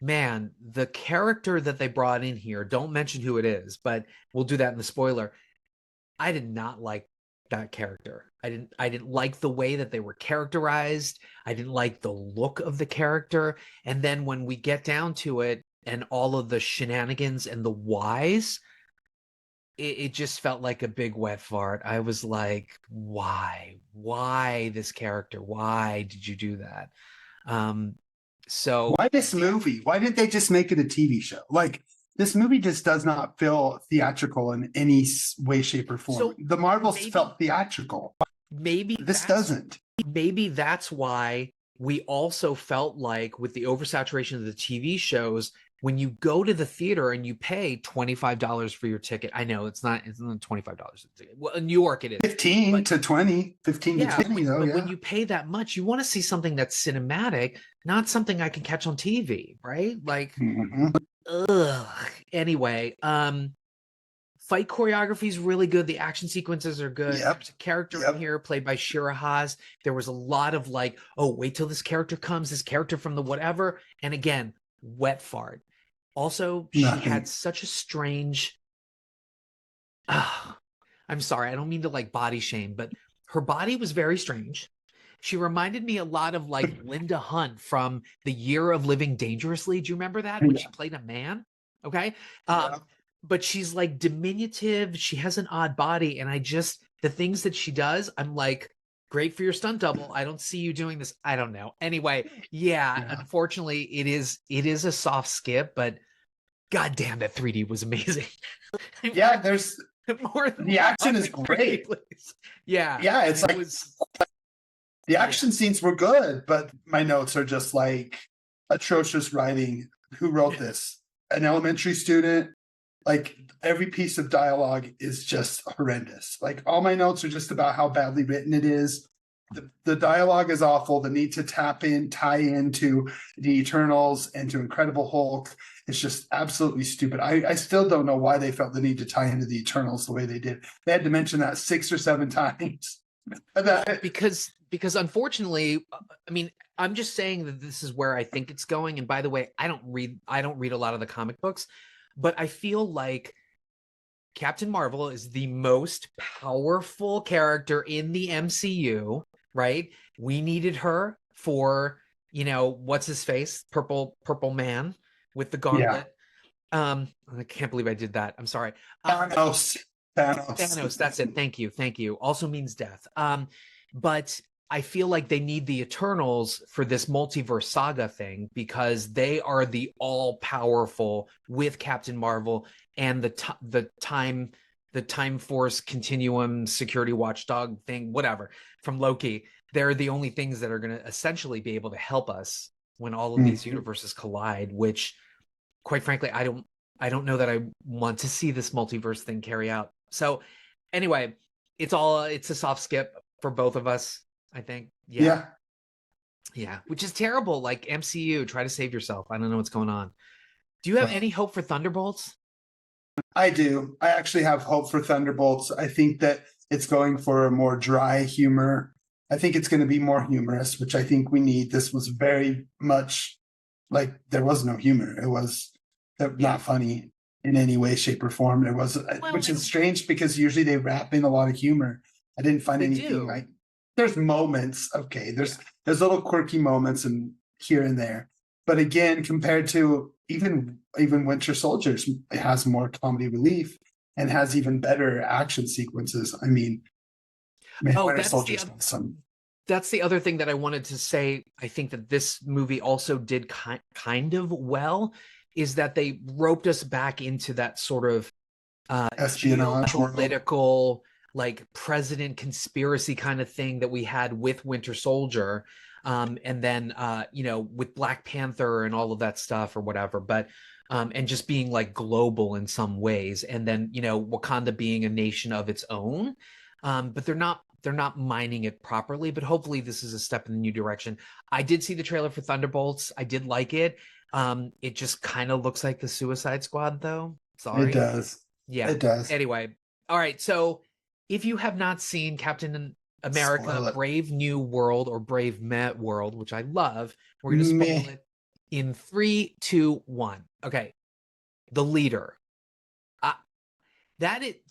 man, the character that they brought in here, don't mention who it is, but we'll do that in the spoiler. I did not like that character. I didn't like the way that they were characterized. I didn't like the look of the character. And then when we get down to it and all of the shenanigans and the whys, it just felt like a big wet fart. I was like, why this character? Why did you do that? So why this movie? Why didn't they just make it a TV show? Like, this movie just does not feel theatrical in any way, shape, or form. So the Marvels felt theatrical. maybe This doesn't. maybe that's why we also felt like with the oversaturation of the TV shows, when you go to the theater and you pay $25 for your ticket, I know it's not $25. Well, in New York it is 15 to 20 though. But Yeah. when you pay that much, you want to see something that's cinematic, not something I can catch on TV, right? Like, Mhm. ugh. Anyway, fight choreography is really good. The action sequences are good. Yep. There's a character Yep. in here played by Shira Haas. There was a lot of like, oh, wait till this character comes, this character from the whatever. And again, wet fart. Also, she Nothing. had such a strange. I'm sorry, I don't mean to like body shame, but her body was very strange. She reminded me a lot of like Linda Hunt from The Year of Living Dangerously. Do you remember that when she played a man? Okay. Yeah. But she's like diminutive. She has an odd body. And the things that she does, I'm like, great for your stunt double. I don't see you doing this. I don't know. Anyway, yeah. Unfortunately, it is a soft skip, but God damn, that 3D was amazing. Yeah, there's more than the action is great. Yeah. Yeah, it's like the action scenes were good, but my notes are just like atrocious writing. Who wrote this? An elementary student? Like every piece of dialogue is just horrendous. Like all my notes are just about how badly written it is. The dialogue is awful. The need to tie into the Eternals and to Incredible Hulk is just absolutely stupid. I still don't know why they felt the need to tie into the Eternals the way they did. They had to mention that 6 or 7 times. Because unfortunately, I mean, I'm just saying that this is where I think it's going. And by the way, I don't read a lot of the comic books, but I feel like Captain Marvel is the most powerful character in the MCU, right? We needed her for, what's his face? Purple Man with the gauntlet. I can't believe I did that. I'm sorry. Thanos, that's it. Thank you. Also means death. But I feel like they need the Eternals for this multiverse saga thing because they are the all-powerful with Captain Marvel and the time force continuum security watchdog thing, whatever, from Loki. They're the only things that are going to essentially be able to help us when all of these universes collide, which quite frankly, I don't know that I want to see this multiverse thing carry out. So anyway, it's a soft skip for both of us, I think. Yeah, which is terrible. Like MCU, try to save yourself. I don't know what's going on. Do you have any hope for Thunderbolts? I do. I actually have hope for Thunderbolts. I think that it's going for a more dry humor. I think it's going to be more humorous, which I think we need. This was very much like there was no humor. It was not funny in any way, shape, or form. It was, which is strange because usually they wrap in a lot of humor. I didn't find anything like. There's moments, okay. There's little quirky moments and here and there, but again, compared to even Winter Soldiers, it has more comedy relief and has even better action sequences. I mean, Winter Soldier's awesome. That's the other thing that I wanted to say. I think that this movie also did kind of well, is that they roped us back into that sort of espionage, political, like president conspiracy kind of thing that we had with Winter Soldier, and then with Black Panther and all of that stuff or whatever, but and just being like global in some ways, and then Wakanda being a nation of its own, but they're not mining it properly. But hopefully this is a step in the new direction. I did see the trailer for Thunderbolts. I did like it. It just kind of looks like the Suicide Squad, though. Sorry, it does. Yeah, it does. Anyway, all right, so if you have not seen Captain America Brave New World or Brave Met World, which I love, we're going to spoil it in 3, 2, 1. Okay. The leader.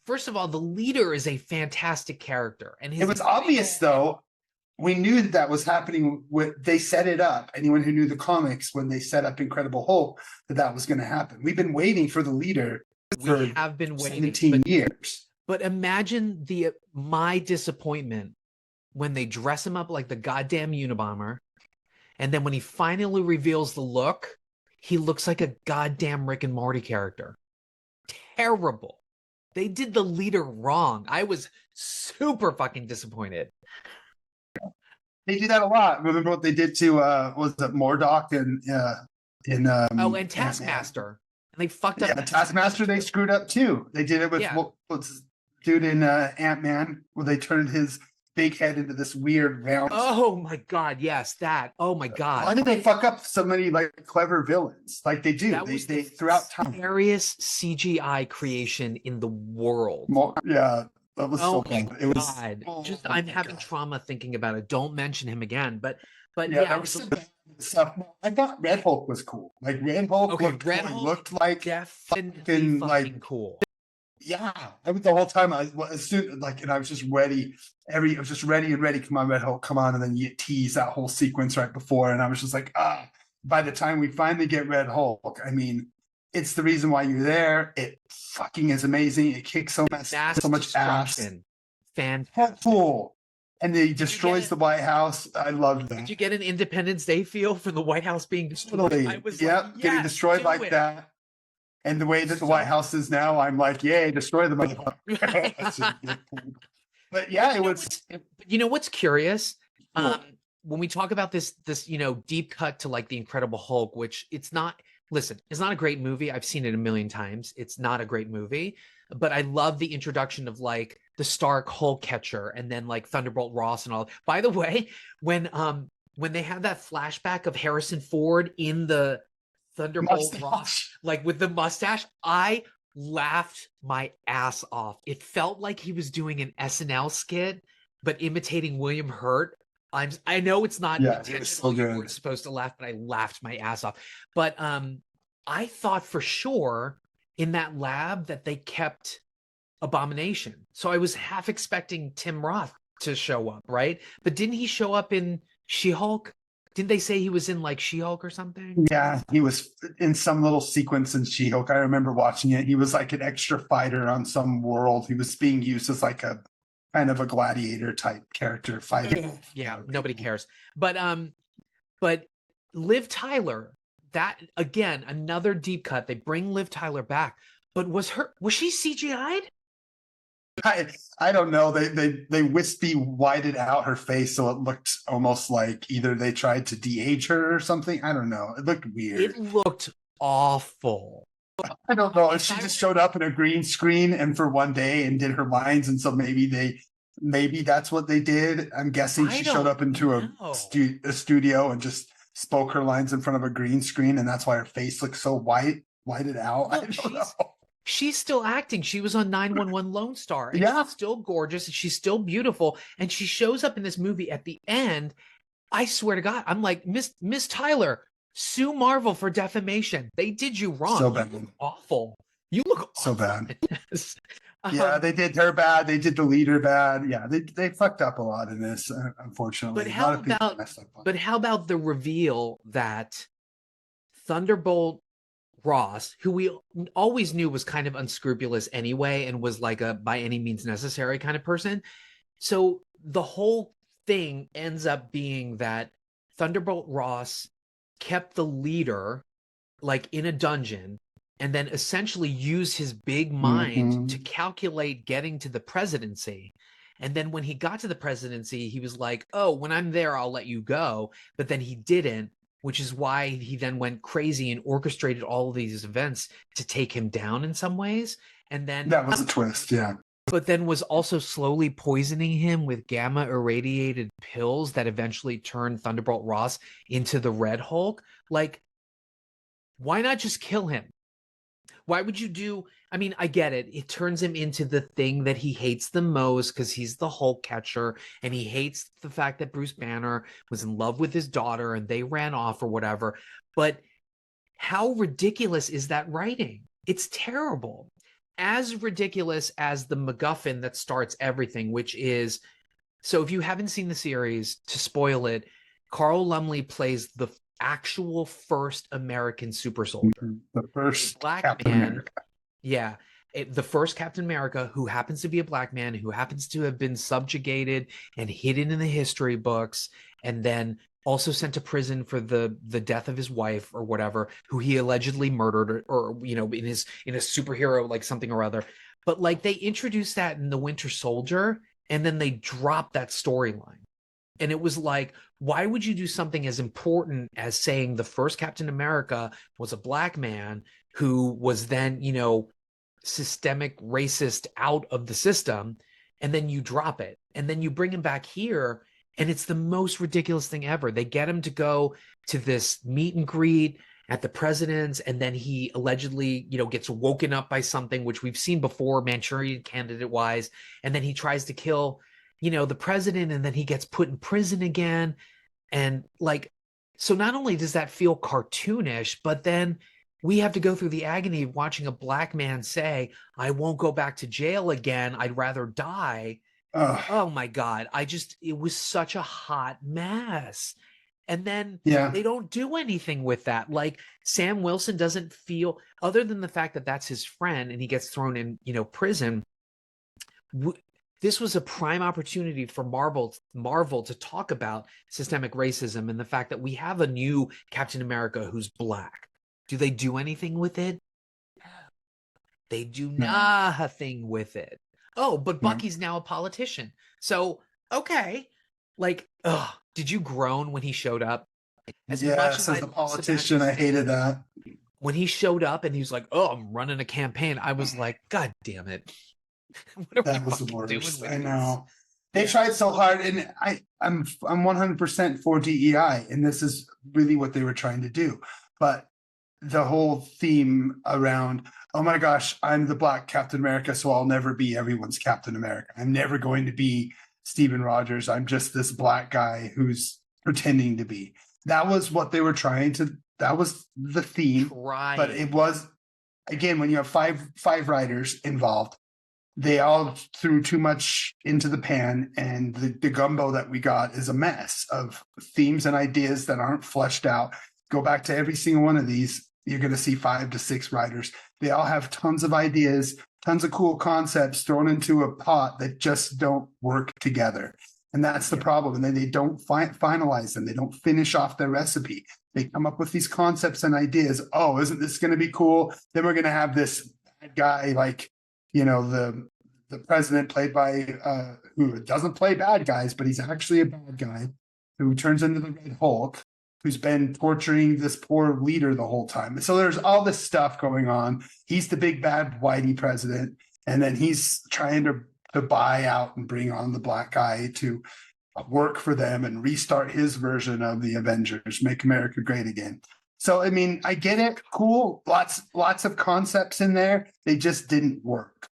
First of all, the leader is a fantastic character. And it was obvious, though. We knew that was happening. They set it up. Anyone who knew the comics, when they set up Incredible Hulk, that was going to happen. We've been waiting for the leader for we have been waiting 17 years. But imagine my disappointment when they dress him up like the goddamn Unabomber, and then when he finally reveals the look, he looks like a goddamn Rick and Morty character. Terrible. They did the leader wrong. I was super fucking disappointed. They do that a lot. Remember what they did to was it Mordok and in And Ant-Man? Taskmaster. And they fucked up. Yeah, Taskmaster they screwed up too. They did it with what's his dude in Ant-Man, where they turned his big head into this weird round. Oh my god, yes, that. Oh my god. Why did they fuck up so many like clever villains? Like they do. That was They the throughout time. scariest CGI creation in the world. Yeah, that was so my bad. It was god. oh I'm my having God. trauma thinking about it. Don't mention him again. But Yeah, that was some bad stuff. I thought Red Hulk was cool. Like Red Hulk looked like definitely fucking cool. Yeah, I was the whole time. I was and I was just ready. I was just ready and ready. Come on, Red Hulk, come on! And then you tease that whole sequence right before, and I was just like, ah. By the time we finally get Red Hulk, I mean, it's the reason why you're there. It fucking is amazing. It kicks so much ass. Fantastic. Cool. And he destroys the White House. I loved that. Did you get an Independence Day feel for the White House being destroyed? Totally. I was getting destroyed like that. And the way that the White House is now, I'm like, yay, destroy the motherfucker. But yeah, it was. You know what's curious? Cool. When we talk about this, deep cut to like the Incredible Hulk, which it's not. Listen, it's not a great movie. I've seen it a million times. It's not a great movie, but I love the introduction of like the Stark Hulk catcher and then like Thunderbolt Ross and all. By the way, when they have that flashback of Harrison Ford in the Thunderbolt Ross, like with the mustache, I laughed my ass off. It felt like he was doing an SNL skit, but imitating William Hurt. I know it's not intentional. You weren't supposed to laugh, but I laughed my ass off. But I thought for sure in that lab that they kept Abomination. So I was half expecting Tim Roth to show up, right? But didn't he show up in She-Hulk? Didn't they say he was in like She-Hulk or something? Yeah, he was in some little sequence in She-Hulk. I remember watching it. He was like an extra fighter on some world. He was being used as like a kind of a gladiator type character fighting. Yeah, nobody cares. But Liv Tyler, that again, another deep cut. They bring Liv Tyler back. But was she CGI'd? I don't know. They wispy whited out her face so it looked almost like either they tried to de-age her or something. I don't know. It looked weird. It looked awful. I don't know. She just showed up in a green screen and for one day and did her lines, and so maybe that's what they did. I'm guessing she showed up into a studio and just spoke her lines in front of a green screen, and that's why her face looks so whited out. I don't know. She's still acting. She was on 911 Lone Star. And she's still gorgeous. And she's still beautiful. And she shows up in this movie at the end. I swear to God, I'm like, Miss Tyler, sue Marvel for defamation. They did you wrong. So bad. You look awful. You look so awful. Bad. Yeah, they did her bad. They did the leader bad. Yeah, they fucked up a lot in this, unfortunately. But how about the reveal that Thunderbolt Ross, who we always knew was kind of unscrupulous anyway and was like a by any means necessary kind of person. So the whole thing ends up being that Thunderbolt Ross kept the leader like in a dungeon and then essentially used his big mind to calculate getting to the presidency. And then when he got to the presidency, he was like, oh, when I'm there, I'll let you go. But then he didn't, which is why he then went crazy and orchestrated all of these events to take him down in some ways. And then that was a twist, yeah. But then was also slowly poisoning him with gamma irradiated pills that eventually turned Thunderbolt Ross into the Red Hulk. Like, why not just kill him? Why would you do? I mean, I get it. It turns him into the thing that he hates the most because he's the Hulk catcher and he hates the fact that Bruce Banner was in love with his daughter and they ran off or whatever. But how ridiculous is that writing? It's terrible. As ridiculous as the MacGuffin that starts everything, which is, so if you haven't seen the series, to spoil it, Carl Lumley plays the actual first American super soldier. The first black Captain man. America. Yeah. The first Captain America, who happens to be a black man, who happens to have been subjugated and hidden in the history books, and then also sent to prison for the death of his wife or whatever, who he allegedly murdered or in a superhero like something or other. But like they introduced that in the Winter Soldier, and then they dropped that storyline. And it was like, why would you do something as important as saying the first Captain America was a black man who was then, you know, systemic racist out of the system, and then you drop it, and then you bring him back here, and it's the most ridiculous thing ever. They get him to go to this meet and greet at the president's, and then he allegedly, you know, gets woken up by something, which we've seen before, Manchurian candidate wise, and then he tries to kill, you know, the president, and then he gets put in prison again. And like, so not only does that feel cartoonish, but then we have to go through the agony of watching a black man say, I won't go back to jail again. I'd rather die. Oh my God. It was such a hot mess. And then they don't do anything with that. Like Sam Wilson doesn't feel, other than the fact that that's his friend and he gets thrown in, you know, prison. This was a prime opportunity for Marvel to talk about systemic racism and the fact that we have a new Captain America who's black. Do they do anything with it? They do nothing with it. Oh, but Bucky's now a politician. So, okay. Like, did you groan when he showed up? As a politician, I hated that. When he showed up and he was like, oh, I'm running a campaign, I was like, God damn it. That was the worst. I know. They tried so hard, and I'm 100% for DEI, and this is really what they were trying to do. But the whole theme around, oh my gosh, I'm the black Captain America, so I'll never be everyone's Captain America. I'm never going to be Stephen Rogers. I'm just this black guy who's pretending to be. That was what they were trying to. That was the theme. Right. But it was, again, when you have five writers involved, they all threw too much into the pan, and the gumbo that we got is a mess of themes and ideas that aren't fleshed out. Go back to every single one of these, you're going to see 5 to 6 writers. They all have tons of ideas, tons of cool concepts thrown into a pot that just don't work together. And that's the problem. And then they don't finalize them. They don't finish off their recipe. They come up with these concepts and ideas. Oh, isn't this going to be cool? Then we're going to have this bad guy like, you know, the president played by who doesn't play bad guys, but he's actually a bad guy who turns into the Red Hulk, who's been torturing this poor leader the whole time. So there's all this stuff going on. He's the big bad whitey president, and then he's trying to buy out and bring on the black guy to work for them and restart his version of the Avengers, make America great again. So, I mean, I get it. Cool. Lots of concepts in there. They just didn't work.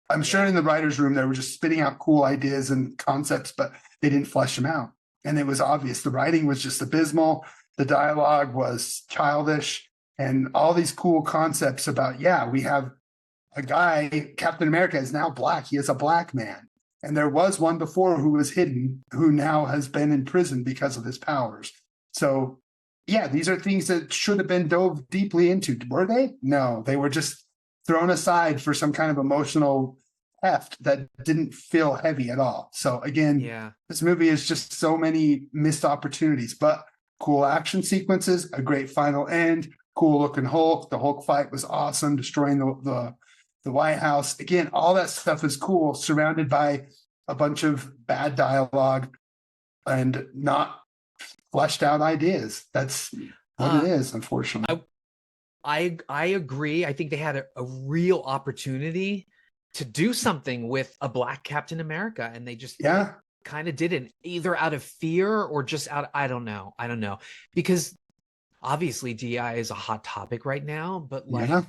I'm sure in the writer's room, they were just spitting out cool ideas and concepts, but they didn't flesh them out. And it was obvious. The writing was just abysmal. The dialogue was childish, and all these cool concepts about, we have a guy, Captain America is now black. He is a black man. And there was one before who was hidden, who now has been in prison because of his powers. So, these are things that should have been dove deeply into. Were they? No, they were just thrown aside for some kind of emotional heft that didn't feel heavy at all. So again, this movie is just so many missed opportunities, but cool action sequences, a great final end, cool looking Hulk. The Hulk fight was awesome, destroying the White House. Again, all that stuff is cool, surrounded by a bunch of bad dialogue and not fleshed out ideas. That's what it is, unfortunately. I agree. I think they had a real opportunity to do something with a black Captain America, and they just kind of didn't, either out of fear or just out. I don't know, because obviously DI is a hot topic right now, but like,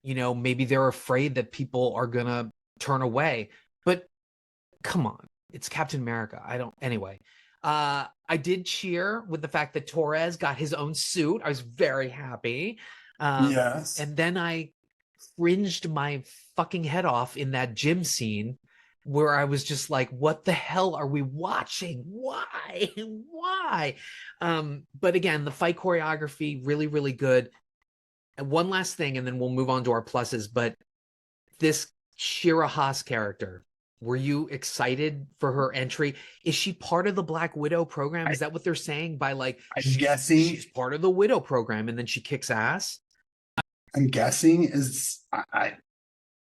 you know, maybe they're afraid that people are gonna turn away. But come on, it's Captain America. Anyway. I did cheer with the fact that Torres got his own suit. I was very happy. And then I cringed my fucking head off in that gym scene where I was just like, what the hell are we watching? Why? But again, the fight choreography, really, really good. And one last thing, and then we'll move on to our pluses, but this Shira Haas character, were you excited for her entry? Is she part of the Black Widow program? Is that what they're saying by like, I'm guessing she's part of the Widow program and then she kicks ass? I'm guessing is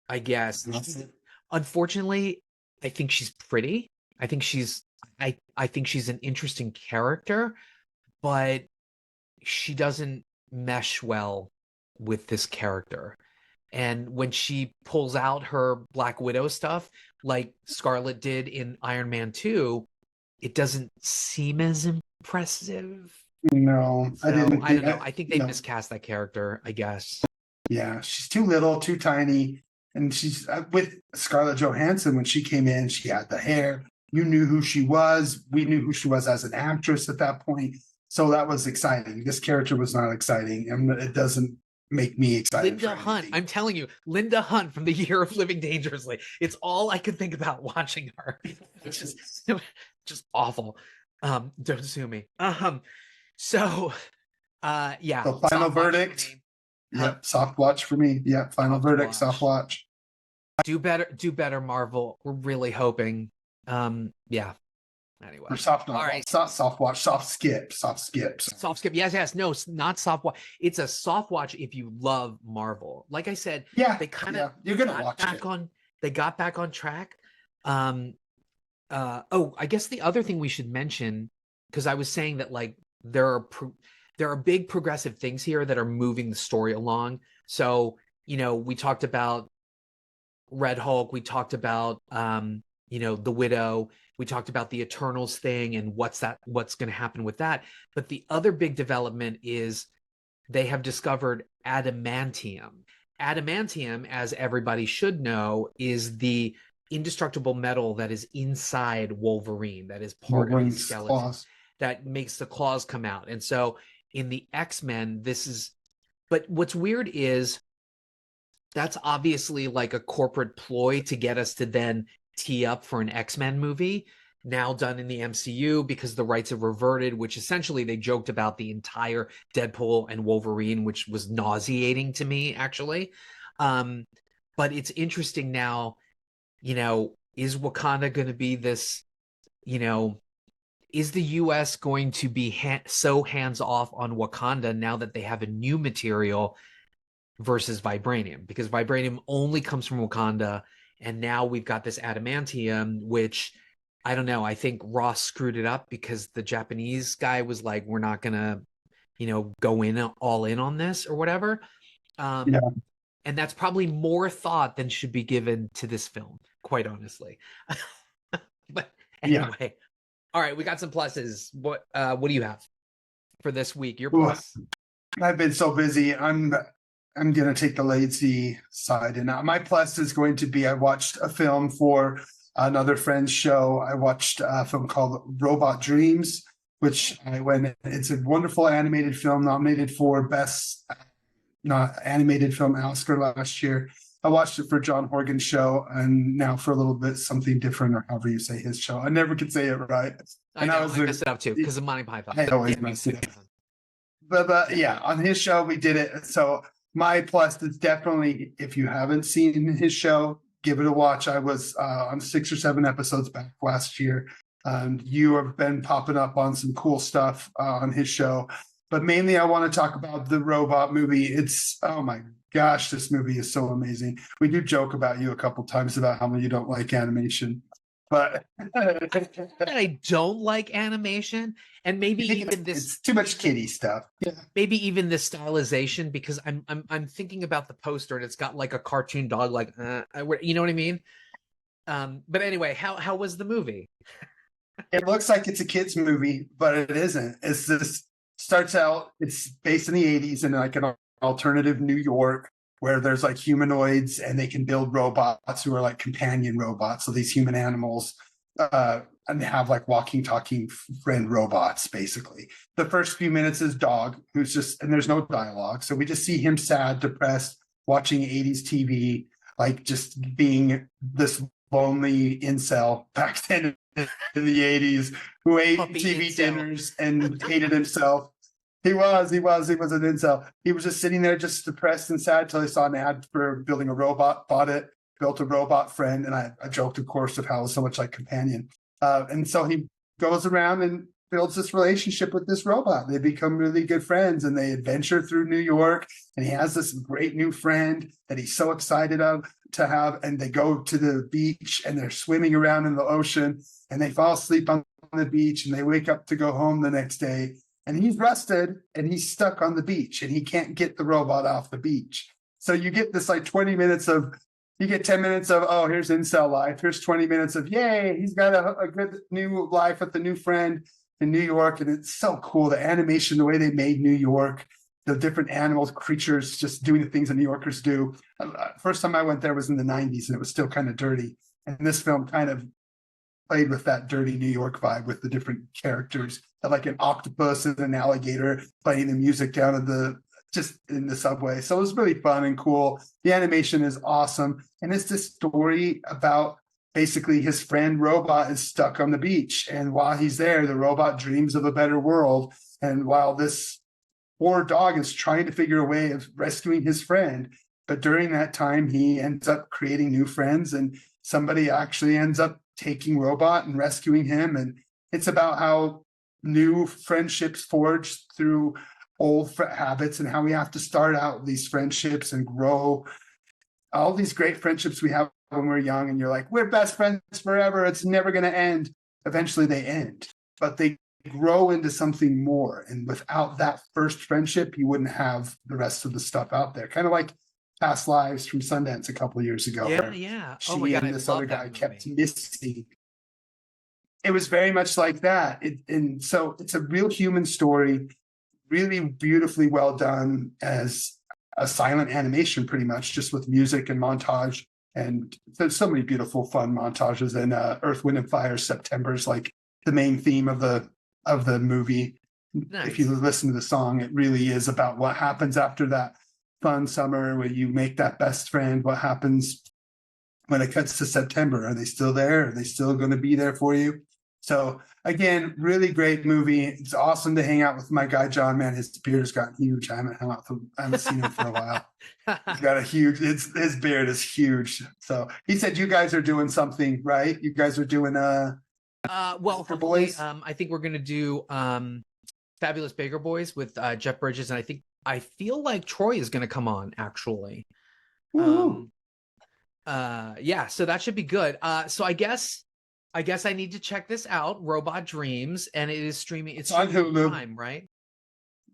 I guess. Unfortunately, I think she's pretty. I think she's I think she's an interesting character, but she doesn't mesh well with this character. And when she pulls out her Black Widow stuff, like Scarlett did in Iron Man 2, it doesn't seem as impressive. No, So, I didn't. I don't know. I think they no. miscast that character, I guess. Yeah, she's too little, too tiny. And she's with Scarlett Johansson when she came in, she had the hair. You knew who she was. We knew who she was as an actress at that point. So that was exciting. This character was not exciting. And it doesn't make me excited. Linda Hunt. I'm telling you, Linda Hunt from the Year of Living Dangerously. It's all I could think about watching her. It's just awful. Don't sue me. So yeah. So final verdict. Yep, soft watch for me. Yeah, final verdict, soft watch. Do better, Marvel. We're really hoping. Yeah. Anyway. Or soft, all right. Soft watch, soft skip. Soft skip. Yes. No, not soft watch. It's a soft watch if you love Marvel. Like I said, yeah, they kind of you're gonna watch it. They got back on track. I guess the other thing we should mention, because I was saying that like there are big progressive things here that are moving the story along. So, we talked about Red Hulk, we talked about the Widow, we talked about the Eternals thing and what's going to happen with that. But the other big development is they have discovered adamantium. Adamantium, as everybody should know, is the indestructible metal that is inside Wolverine, that is part of his skeleton, claws. That makes the claws come out. And so in the X-Men, but what's weird is that's obviously like a corporate ploy to get us to then tee up for an X-Men movie now done in the MCU because the rights have reverted, which essentially they joked about the entire Deadpool and Wolverine, which was nauseating to me, actually. But it's interesting now, is Wakanda going to be this, is the U.S. going to be so hands-off on Wakanda now that they have a new material versus vibranium? Because vibranium only comes from Wakanda, and now we've got this adamantium, which, I don't know, I think Ross screwed it up because the Japanese guy was like, we're not going to, go all in on this or whatever. Yeah. And that's probably more thought than should be given to this film, quite honestly. But anyway. Yeah. All right, we got some pluses. What do you have for this week? Your plus. I've been so busy. I'm gonna take the lazy side, and my plus is going to be I watched a film for another friend's show. I watched a film called Robot Dreams, which it's a wonderful animated film nominated for Best Animated Film Oscar last year. I watched it for John Horgan's show, and now for a little bit something different, or however you say his show. I never could say it right. And I messed it up too because of Monty Python. I always mess it up. But yeah, on his show we did it. So my plus is definitely, if you haven't seen his show, give it a watch. I was on 6 or 7 episodes back last year. You have been popping up on some cool stuff on his show. But mainly I want to talk about the robot movie. It's, oh my gosh, this movie is so amazing. We do joke about you a couple times about how you don't like animation. But I don't like animation, and maybe even this, it's too much kiddie stuff. Yeah. Maybe even the stylization, because I'm thinking about the poster and it's got like a cartoon dog, like you know what I mean? But anyway, how was the movie? It looks like it's a kids movie, but it isn't. It's this starts out. It's based in the 80s in like an alternative New York, where there's like humanoids and they can build robots who are like companion robots. So these human animals, and they have like walking, talking friend robots, basically. The first few minutes is Dog, who's just, and there's no dialogue. So we just see him sad, depressed, watching 80s TV, like just being this lonely incel back then in the 80s who ate TV dinners and hated himself. He was an incel. He was just sitting there just depressed and sad until he saw an ad for building a robot, bought it, built a robot friend. And I joked, of course, of how it was so much like Companion. And so he goes around and builds this relationship with this robot. They become really good friends and they adventure through New York. And he has this great new friend that he's so excited to have. And they go to the beach and they're swimming around in the ocean and they fall asleep on the beach and they wake up to go home the next day. And he's rusted and he's stuck on the beach and he can't get the robot off the beach. So you get this like 20 minutes of, you get 10 minutes of, oh, here's incel life. Here's 20 minutes of, yay, he's got a good new life with the new friend in New York. And it's so cool. The animation, the way they made New York, the different animals, creatures, just doing the things that New Yorkers do. First time I went there was in the 90s and it was still kind of dirty. And this film kind of played with that dirty New York vibe with the different characters, like an octopus and an alligator playing the music down at just in the subway. So it was really fun and cool. The animation is awesome. And it's this story about basically his friend robot is stuck on the beach. And while he's there, the robot dreams of a better world. And while this poor dog is trying to figure a way of rescuing his friend, but during that time, he ends up creating new friends and somebody actually ends up taking robot and rescuing him. And it's about how new friendships forge through old habits and how we have to start out these friendships and grow all these great friendships we have when we're young. And you're like, we're best friends forever. It's never going to end. Eventually they end, but they grow into something more. And without that first friendship, you wouldn't have the rest of the stuff out there. Kind of like Past Lives from Sundance a couple of years ago. Yeah. She Oh my God, and this other guy kept missing. It was very much like that. And so it's a real human story, really beautifully well done as a silent animation, pretty much, just with music and montage. And there's so many beautiful, fun montages. And Earth, Wind, and Fire, September's like the main theme of the movie. Nice. If you listen to the song, it really is about what happens after that fun summer where you make that best friend. What happens when it cuts to September? Are they still there? Are they still going to be there for you? So again, really great movie. It's awesome to hang out with my guy, John, man. His beard has gotten huge. I haven't hung out with him. I haven't seen him for a while. He's got a huge, his beard is huge. So he said, you guys are doing something, right? You guys are doing, well, for boys. I think we're going to do, Fabulous Baker Boys with, Jeff Bridges. And I feel like Troy is going to come on actually. Yeah, so that should be good. So I guess I need to check this out, Robot Dreams, and it is streaming. It's on Hulu. Prime, right?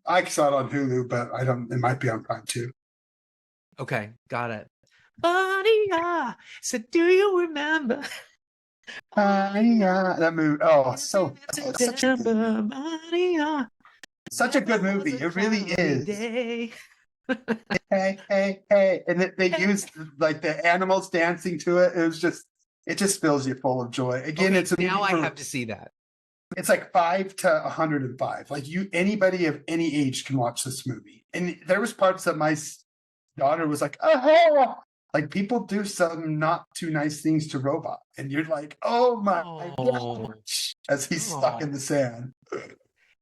I saw it on Hulu, but it might be on Prime too. Okay, got it. Maria said, do you remember? That movie. Oh, such a good movie. It really is. Hey. And they used like the animals dancing to it. It just fills you full of joy. Again, okay, now I have to see that. It's like 5 to 105. Like anybody of any age can watch this movie. And there was parts that my daughter was like, oh, like people do some not too nice things to Robot. And you're like, oh my gosh, as he's stuck in the sand.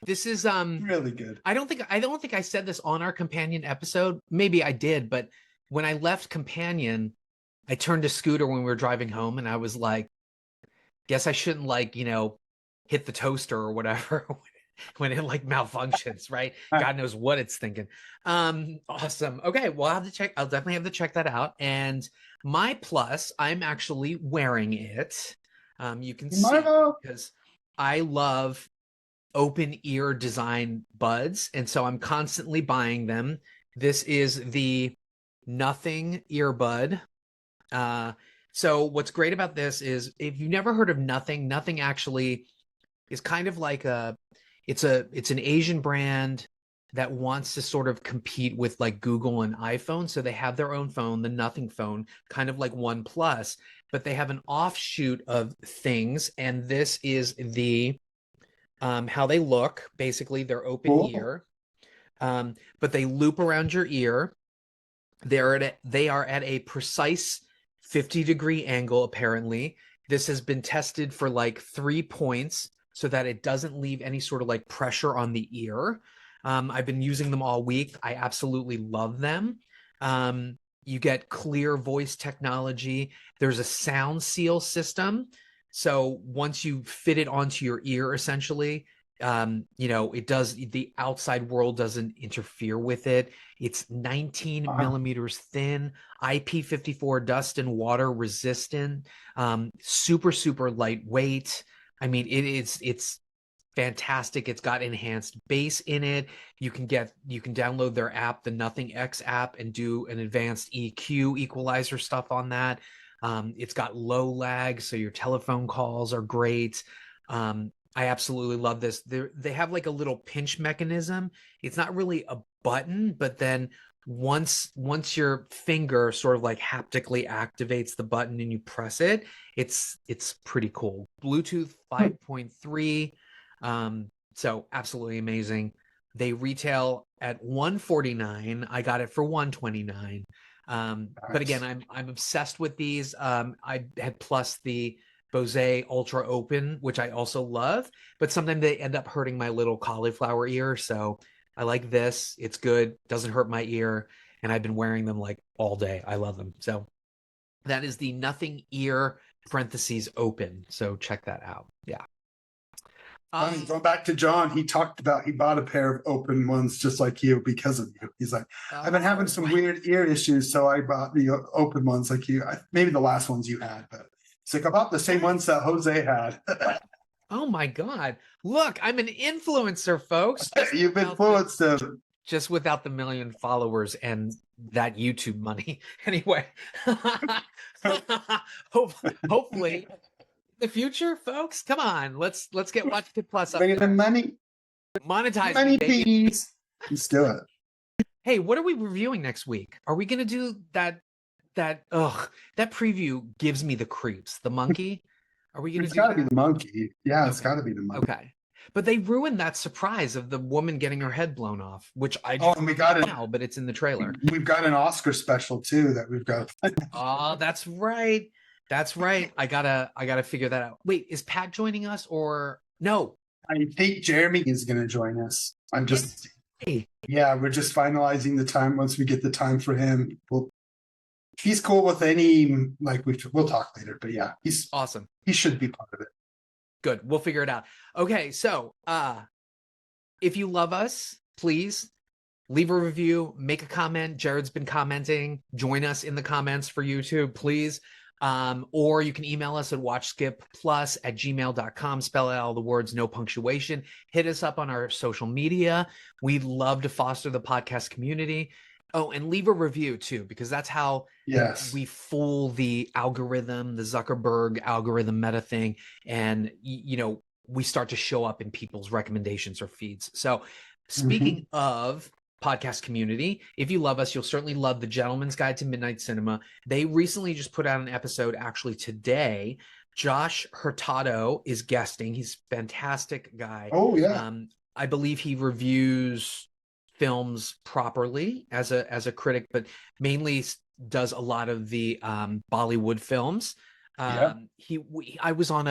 This is really good. I don't think I said this on our Companion episode. Maybe I did, but when I left Companion, I turned to Scooter when we were driving home and I was like, guess I shouldn't hit the toaster or whatever when it malfunctions, right? God knows what it's thinking. Awesome. Okay, well, I'll definitely have to check that out. And my plus, I'm actually wearing it. You can see because I love open ear design buds. And so I'm constantly buying them. This is the Nothing earbud. So what's great about this is if you've never heard of Nothing actually is kind of like it's an Asian brand that wants to sort of compete with like Google and iPhone. So they have their own phone, the Nothing phone, kind of like OnePlus, but they have an offshoot of things. And this is the, how they look. Basically they're open ear, but they loop around your ear. They are at a precise 50-degree angle, apparently. This has been tested for 3 points so that it doesn't leave any sort of pressure on the ear. I've been using them all week. I absolutely love them. You get clear voice technology. There's a sound seal system. So once you fit it onto your ear, essentially, It does, the outside world doesn't interfere with it. It's 19 millimeters thin, IP54 dust and water resistant, super, super lightweight. I mean, it's fantastic. It's got enhanced bass in it. You can download their app, the Nothing X app, and do an advanced EQ equalizer stuff on that. It's got low lag, so your telephone calls are great. I absolutely love this. They have like a little pinch mechanism. It's not really a button, but then once your finger sort of like haptically activates the button and you press it, it's pretty cool. Bluetooth 5.3. So absolutely amazing. They retail at $149. I got it for $129. But again, I'm obsessed with these. I had plus the Bose Ultra Open, which I also love, but sometimes they end up hurting my little cauliflower ear. So I like this. It's good. Doesn't hurt my ear. And I've been wearing them like all day. I love them. So that is the Nothing Ear parentheses open. So check that out. Yeah. Going back to John, he talked about he bought a pair of open ones just like you because of you. He's like, I've been having some weird ear issues, so I bought the open ones like you. Maybe the last ones you had, but it's like about the same ones that Jose had. Oh my God. Look, I'm an influencer, folks. You've influenced him. Just without the million followers and that YouTube money. Anyway, hopefully the future, folks. Come on, let's get Watch It Plus up. Bring in money. Monetize money, me, please. Let's do it. Hey, what are we reviewing next week? Are we gonna do that preview gives me the creeps. The monkey? Are we gonna It's gotta be the monkey. Yeah, it's gotta be the monkey. Okay. But they ruined that surprise of the woman getting her head blown off, which I and we got it now, but it's in the trailer. We've got an Oscar special too that we've got. Oh, that's right. That's right. I gotta figure that out. Wait, is Pat joining us or no? I think Jeremy is gonna join us. I'm just Hey. Yeah, we're just finalizing the time. Once we get the time for him, he's cool with any, like we'll talk later, but yeah, he's awesome. He should be part of it. Good. We'll figure it out. Okay. So, if you love us, please leave a review, make a comment. Jared's been commenting. Join us in the comments for YouTube, please. Or you can email us at watchskipplus@gmail.com. Spell out all the words, no punctuation. Hit us up on our social media. We'd love to foster the podcast community. Oh, and leave a review too, because that's how we fool the algorithm, the Zuckerberg algorithm meta thing. And, we start to show up in people's recommendations or feeds. So speaking of podcast community, if you love us, you'll certainly love The Gentleman's Guide to Midnight Cinema. They recently just put out an episode, actually today. Josh Hurtado is guesting. He's a fantastic guy. Oh, yeah. I believe he reviews films properly as a critic, but mainly does a lot of the Bollywood films. I was on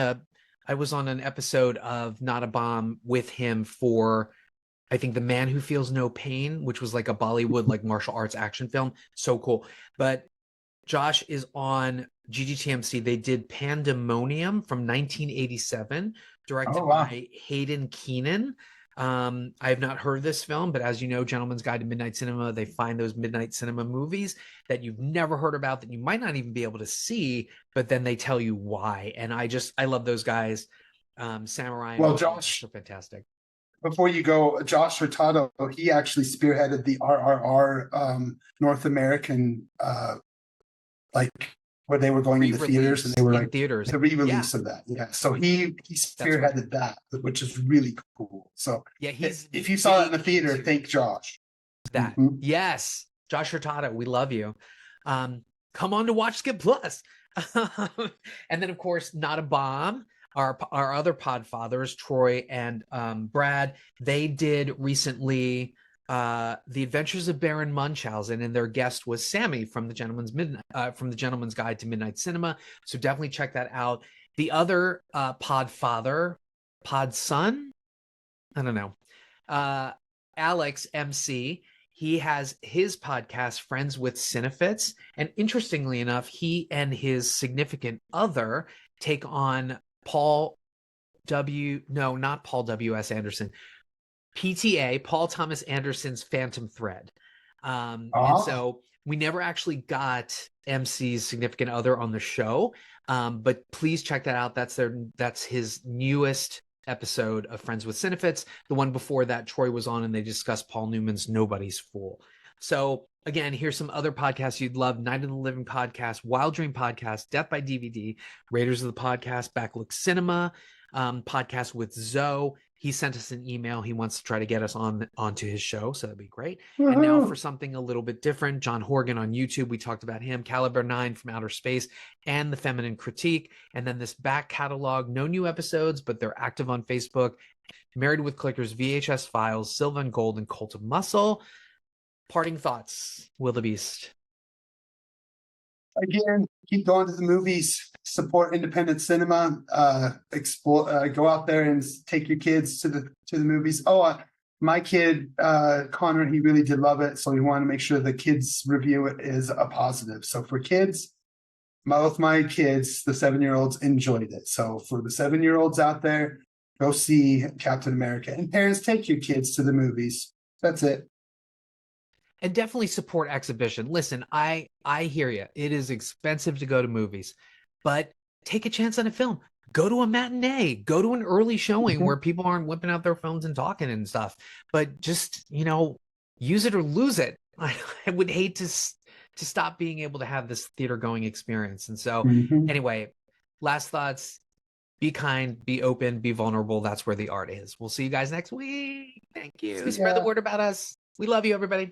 an episode of Not a Bomb with him for, I think, The Man Who Feels No Pain, which was like a Bollywood like martial arts action film. So cool. But Josh is on GGTMC. They did Pandemonium from 1987, directed by Hayden Keenan. I have not heard this film, but as you know, Gentleman's Guide to Midnight Cinema, they find those midnight cinema movies that you've never heard about, that you might not even be able to see, but then they tell you why. And I love those guys. Samurai. Well, Josh, are fantastic. Before you go, Josh Hurtado, he actually spearheaded the RRR North American, where they were going into theaters, and they were like theaters, the re-release of that. Yeah, so he spearheaded that, which is really cool. So yeah, if you saw it in the theater, thank Josh. That yes, Josh Hurtado, we love you. Come on to Watch Skip Plus, and then of course Not a Bomb. Our other pod fathers, Troy and Brad, they did recently The Adventures of Baron Munchausen, and their guest was Sammy from the Gentleman's Guide to Midnight Cinema. So definitely check that out. The other pod son, I don't know, Alex MC. He has his podcast, Friends with Cinephites, and interestingly enough, he and his significant other take on Paul not Paul W.S. Anderson, PTA, Paul Thomas Anderson's Phantom Thread. And so we never actually got MC's significant other on the show, but please check that out. That's his newest episode of Friends with Cinefits. The one before that, Troy was on, and they discussed Paul Newman's Nobody's Fool. So again, here's some other podcasts you'd love: Night of the Living podcast, Wild Dream podcast, Death by DVD, Raiders of the Podcast, Backlook Cinema, podcast with Zoe. He sent us an email. He wants to try to get us onto his show, so that'd be great. Woo-hoo. And now for something a little bit different, John Horgan on YouTube. We talked about him, Caliber 9 from Outer Space, and The Feminine Critique. And then this back catalog, no new episodes, but they're active on Facebook. Married with Clickers, VHS Files, Sylvan Gold, and Cult of Muscle. Parting thoughts, Wildebeest. Again, keep going to the movies, support independent cinema, explore, go out there and take your kids to the movies. My kid Connor, he really did love it, so we want to make sure the kids review it is a positive. So for kids, both my kids, the 7-year-olds, enjoyed it. So for the 7-year-olds out there, go see Captain America. And parents, take your kids to the movies. That's it. And definitely support exhibition. Listen, I hear you. It is expensive to go to movies, but take a chance on a film. Go to a matinee. Go to an early showing where people aren't whipping out their phones and talking and stuff. But just, use it or lose it. I would hate to stop being able to have this theater going experience. And so anyway, last thoughts: be kind, be open, be vulnerable. That's where the art is. We'll see you guys next week. Thank you. Spread the word about us. We love you, everybody.